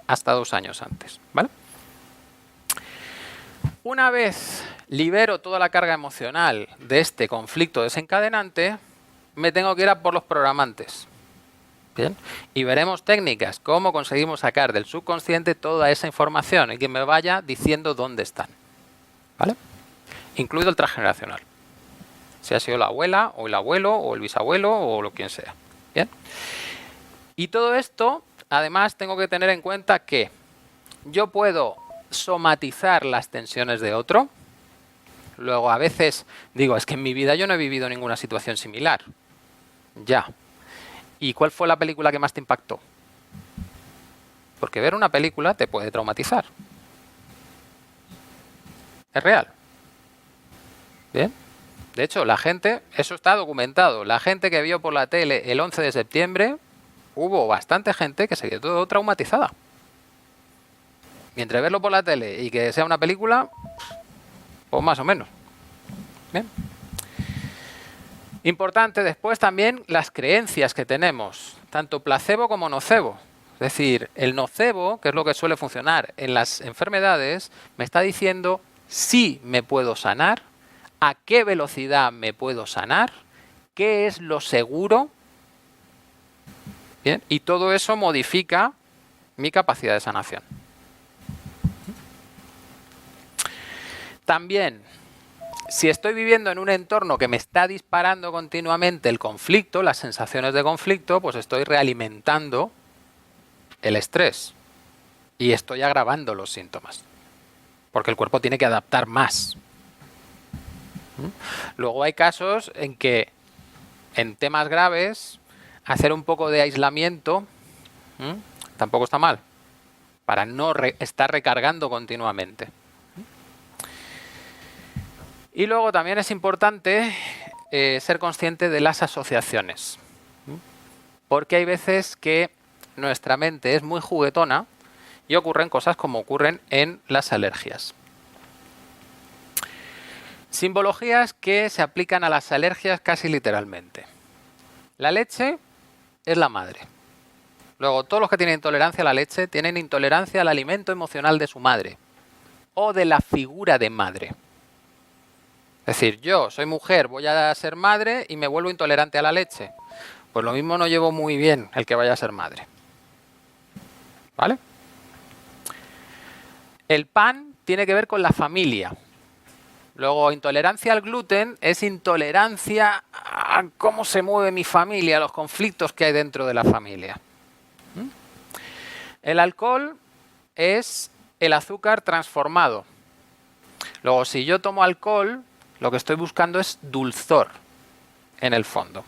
hasta 2 años antes. ¿Vale? Una vez libero toda la carga emocional de este conflicto desencadenante, me tengo que ir a por los programantes. ¿Bien? Y veremos técnicas, cómo conseguimos sacar del subconsciente toda esa información y que me vaya diciendo dónde están. ¿Vale? Incluido el transgeneracional. Si ha sido la abuela, o el abuelo, o el bisabuelo, o lo quien sea. ¿Bien? Y todo esto, además, tengo que tener en cuenta que yo puedo somatizar las tensiones de otro. Luego, a veces digo, es que en mi vida yo no he vivido ninguna situación similar. Ya. ¿Y cuál fue la película que más te impactó? Porque ver una película te puede traumatizar. Es real. ¿Bien? De hecho, la gente, eso está documentado, la gente que vio por la tele el 11 de septiembre, hubo bastante gente que se quedó traumatizada. Y entre verlo por la tele y que sea una película, pues más o menos. ¿Bien? Importante después también las creencias que tenemos, tanto placebo como nocebo. Es decir, el nocebo, que es lo que suele funcionar en las enfermedades, me está diciendo si me puedo sanar, a qué velocidad me puedo sanar, qué es lo seguro. Bien, y todo eso modifica mi capacidad de sanación. También, si estoy viviendo en un entorno que me está disparando continuamente el conflicto, las sensaciones de conflicto, pues estoy realimentando el estrés y estoy agravando los síntomas, porque el cuerpo tiene que adaptar más. Luego hay casos en que en temas graves hacer un poco de aislamiento tampoco está mal, para no estar recargando continuamente. Y luego también es importante ser consciente de las asociaciones, porque hay veces que nuestra mente es muy juguetona y ocurren cosas como ocurren en las alergias. Simbologías que se aplican a las alergias casi literalmente. La leche es la madre. Luego, todos los que tienen intolerancia a la leche tienen intolerancia al alimento emocional de su madre o de la figura de madre. Es decir, yo soy mujer, voy a ser madre y me vuelvo intolerante a la leche. Pues lo mismo no llevo muy bien el que vaya a ser madre. ¿Vale? El pan tiene que ver con la familia. Luego, intolerancia al gluten es intolerancia a cómo se mueve mi familia, a los conflictos que hay dentro de la familia. El alcohol es el azúcar transformado. Luego, si yo tomo alcohol, lo que estoy buscando es dulzor, en el fondo.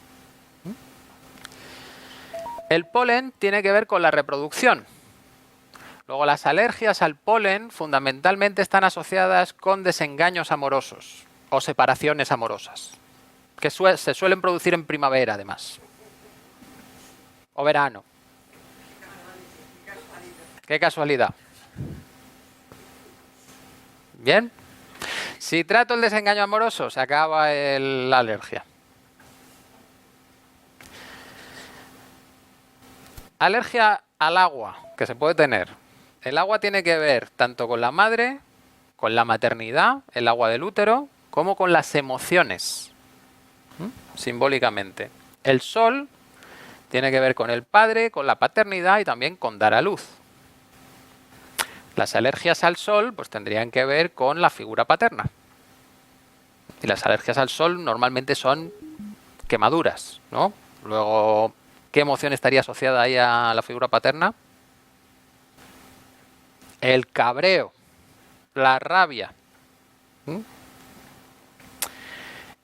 El polen tiene que ver con la reproducción. Luego, las alergias al polen fundamentalmente están asociadas con desengaños amorosos o separaciones amorosas, que se suelen producir en primavera, además. O verano. Qué casualidad. Bien. Si trato el desengaño amoroso, se acaba la alergia. Alergia al agua, que se puede tener. El agua tiene que ver tanto con la madre, con la maternidad, el agua del útero, como con las emociones, simbólicamente. El sol tiene que ver con el padre, con la paternidad y también con dar a luz. Las alergias al sol pues tendrían que ver con la figura paterna. Y las alergias al sol normalmente son quemaduras, ¿no? Luego, ¿qué emoción estaría asociada ahí a la figura paterna? El cabreo, la rabia.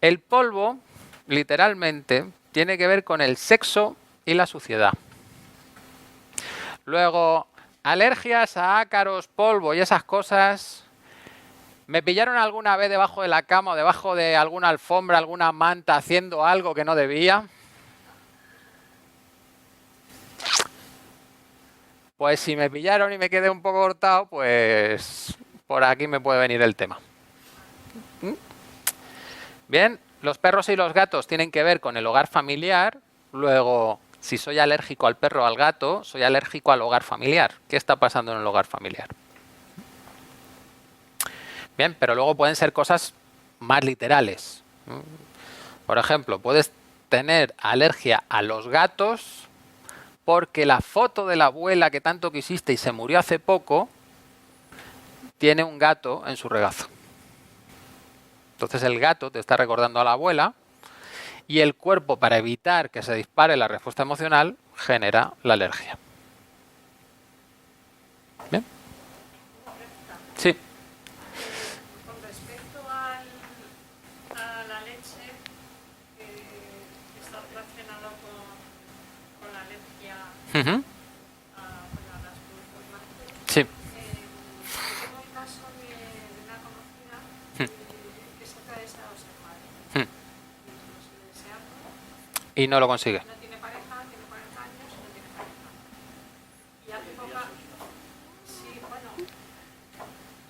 El polvo, literalmente, tiene que ver con el sexo y la suciedad. Luego, alergias a ácaros, polvo y esas cosas. ¿Me pillaron alguna vez debajo de la cama o debajo de alguna alfombra, alguna manta haciendo algo que no debía? Pues si me pillaron y me quedé un poco cortado, pues por aquí me puede venir el tema. Bien, los perros y los gatos tienen que ver con el hogar familiar. Luego, si soy alérgico al perro o al gato, soy alérgico al hogar familiar. ¿Qué está pasando en el hogar familiar? Bien, pero luego pueden ser cosas más literales. Por ejemplo, puedes tener alergia a los gatos porque la foto de la abuela que tanto quisiste y se murió hace poco tiene un gato en su regazo. Entonces el gato te está recordando a la abuela y el cuerpo, para evitar que se dispare la respuesta emocional, genera la alergia. ¿Bien? Sí. Con respecto a la leche, que está relacionado con la alergia a las productos lácteos. Sí. Tengo el caso de una conocida que se trae esa o ser madre. Y no lo consigue. No tiene pareja, tiene 40 años y no tiene pareja. Y hace poco, sí, bueno,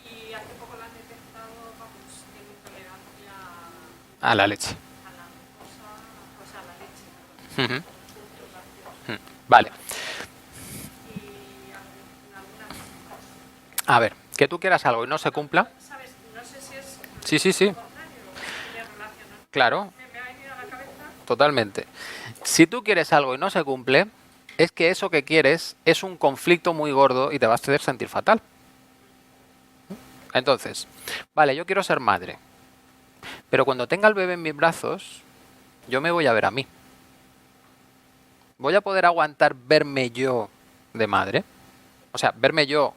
y hace poco la han detectado, vamos, tiene intolerancia A la leche. a la glucosa, o sea, a la leche, perdón, productos lácteos. Vale. Y algunas cosas. A ver, que tú quieras algo y no se cumpla. ¿Sabes? No sé si es Sí. lo contrario, tiene relación. Claro. Me ha venido a la cabeza. Totalmente. Si tú quieres algo y no se cumple, es que eso que quieres es un conflicto muy gordo y te va a hacer sentir fatal. Entonces, vale, yo quiero ser madre. Pero cuando tenga el bebé en mis brazos, yo me voy a ver a mí. ¿Voy a poder aguantar verme yo de madre? O sea, verme yo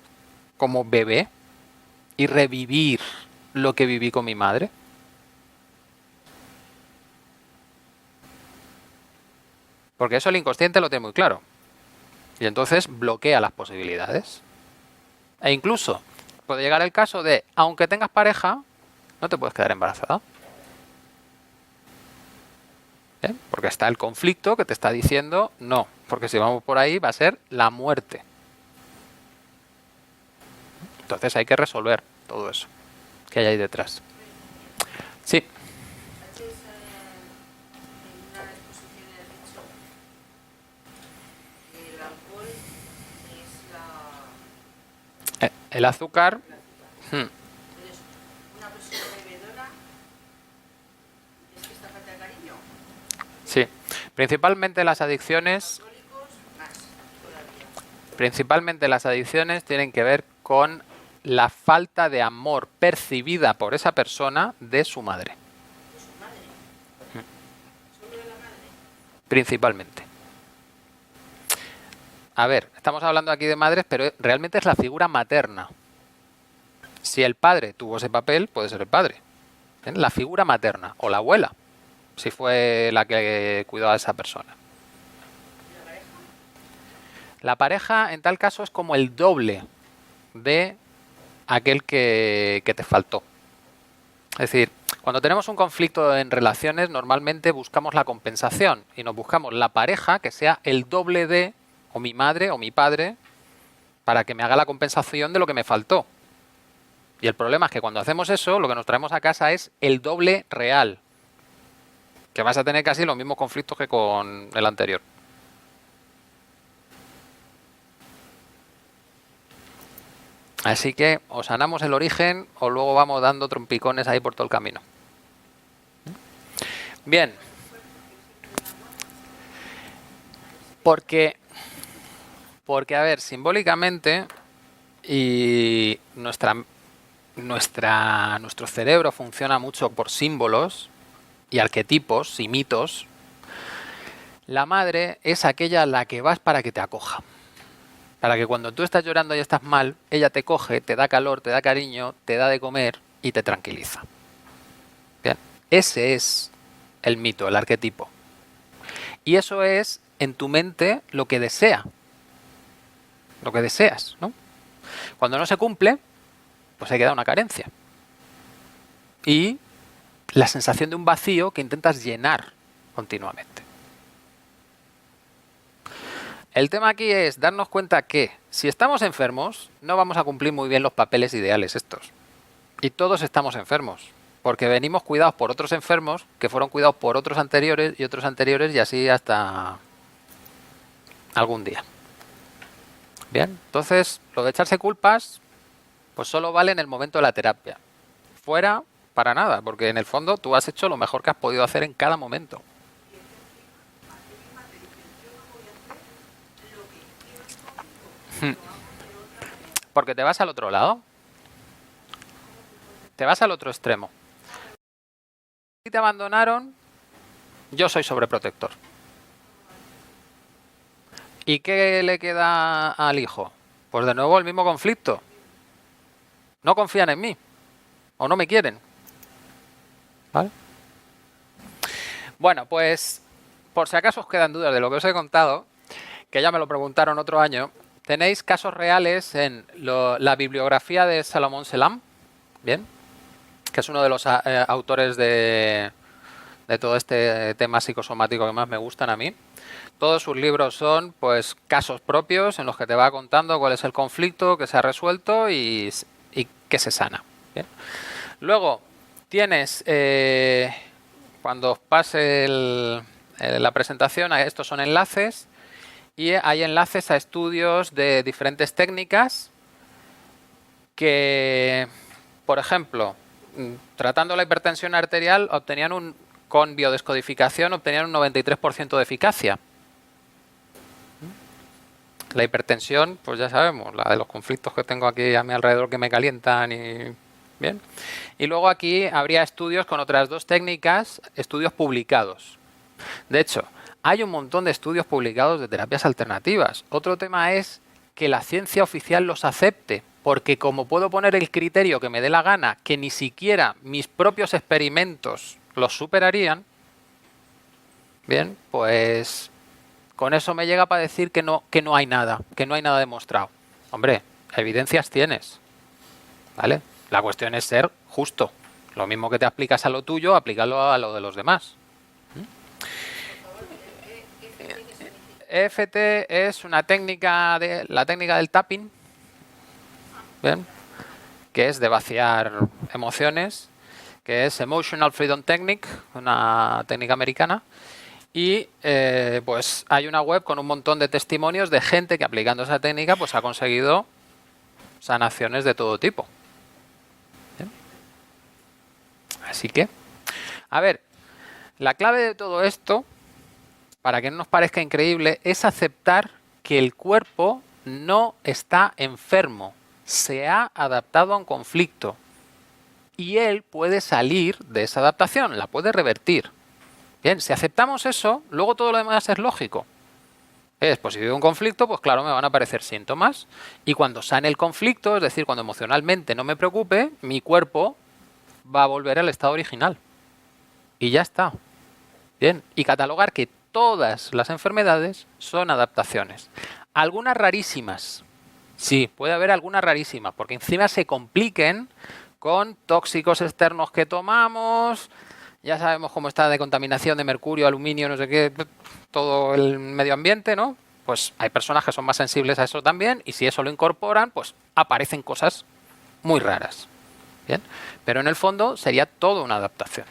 como bebé y revivir lo que viví con mi madre. Porque eso el inconsciente lo tiene muy claro. Y entonces bloquea las posibilidades. E incluso puede llegar el caso de, aunque tengas pareja, no te puedes quedar embarazada. ¿Bien? Porque está el conflicto que te está diciendo no. Porque si vamos por ahí va a ser la muerte. Entonces hay que resolver todo eso que hay ahí detrás. Sí. Antes, en una exposición he dicho que el alcohol es El azúcar. Entonces, una persona bebedora es que está falta de cariño. Sí. Principalmente las adicciones. Alcohólicos, más todavía. Principalmente las adicciones tienen que ver con la falta de amor percibida por esa persona de su madre. ¿De su madre? ¿Solo de la madre? Principalmente. A ver, estamos hablando aquí de madres, pero realmente es la figura materna. Si el padre tuvo ese papel, puede ser el padre. ¿Bien? La figura materna o la abuela, si fue la que cuidó a esa persona. ¿Y la pareja? La pareja, en tal caso, es como el doble de aquel que te faltó. Es decir, cuando tenemos un conflicto en relaciones, normalmente buscamos la compensación y nos buscamos la pareja que sea el doble de, o mi madre o mi padre, para que me haga la compensación de lo que me faltó. Y el problema es que cuando hacemos eso, lo que nos traemos a casa es el doble real, que vas a tener casi los mismos conflictos que con el anterior. Así que o sanamos el origen o luego vamos dando trompicones ahí por todo el camino. Bien. Porque a ver, simbólicamente y nuestro cerebro funciona mucho por símbolos y arquetipos y mitos. La madre es aquella a la que vas para que te acoja. Para que cuando tú estás llorando y estás mal, ella te coge, te da calor, te da cariño, te da de comer y te tranquiliza. Bien, ese es el mito, el arquetipo. Y eso es en tu mente lo que desea. Lo que deseas, ¿no? Cuando no se cumple, pues se queda una carencia. Y la sensación de un vacío que intentas llenar continuamente. El tema aquí es darnos cuenta que si estamos enfermos, no vamos a cumplir muy bien los papeles ideales estos. Y todos estamos enfermos, porque venimos cuidados por otros enfermos que fueron cuidados por otros anteriores y otros anteriores y así hasta algún día. Bien, entonces lo de echarse culpas pues solo vale en el momento de la terapia. Fuera, para nada, porque en el fondo tú has hecho lo mejor que has podido hacer en cada momento. Porque te vas al otro lado. Te vas al otro extremo. Si te abandonaron, yo soy sobreprotector. ¿Y qué le queda al hijo? Pues de nuevo el mismo conflicto. No confían en mí. O no me quieren. ¿Vale? Bueno, pues por si acaso os quedan dudas de lo que os he contado, que ya me lo preguntaron otro año, tenéis casos reales en la bibliografía de Salomón Selam, ¿bien? Que es uno de los autores de todo este tema psicosomático que más me gustan a mí. Todos sus libros son pues casos propios en los que te va contando cuál es el conflicto que se ha resuelto y que se sana. ¿Bien? Luego tienes, cuando os pase la presentación, estos son enlaces y hay enlaces a estudios de diferentes técnicas que, por ejemplo, tratando la hipertensión arterial con biodescodificación obtenían un 93% de eficacia. La hipertensión, pues ya sabemos, la de los conflictos que tengo aquí a mi alrededor que me calientan y Bien. Y luego aquí habría estudios con otras dos técnicas, estudios publicados. De hecho, hay un montón de estudios publicados de terapias alternativas. Otro tema es que la ciencia oficial los acepte, porque como puedo poner el criterio que me dé la gana, que ni siquiera mis propios experimentos los superarían, bien, pues con eso me llega para decir que no hay nada demostrado. Hombre, evidencias tienes, ¿vale? La cuestión es ser justo. Lo mismo que te aplicas a lo tuyo, aplícalo a lo de los demás. EFT es una técnica la técnica del tapping, ¿bien? Que es de vaciar emociones, que es Emotional Freedom Technique, una técnica americana. Y pues hay una web con un montón de testimonios de gente que aplicando esa técnica pues ha conseguido sanaciones de todo tipo. ¿Bien? Así que, a ver, la clave de todo esto, para que no nos parezca increíble, es aceptar que el cuerpo no está enfermo, se ha adaptado a un conflicto y él puede salir de esa adaptación, la puede revertir. Bien, si aceptamos eso, luego todo lo demás es lógico. Pues si vivo un conflicto, pues claro, me van a aparecer síntomas. Y cuando sane el conflicto, es decir, cuando emocionalmente no me preocupe, mi cuerpo va a volver al estado original. Y ya está. Bien, y catalogar que todas las enfermedades son adaptaciones. Algunas rarísimas. Sí, puede haber algunas rarísimas, porque encima se compliquen con tóxicos externos que tomamos. Ya sabemos cómo está de contaminación de mercurio, aluminio, no sé qué, todo el medio ambiente, ¿no? Pues hay personas que son más sensibles a eso también, y si eso lo incorporan, pues aparecen cosas muy raras. ¿Bien? Pero en el fondo sería toda una adaptación.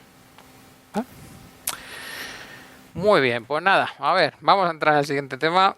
Muy bien, pues nada, a ver, vamos a entrar al siguiente tema.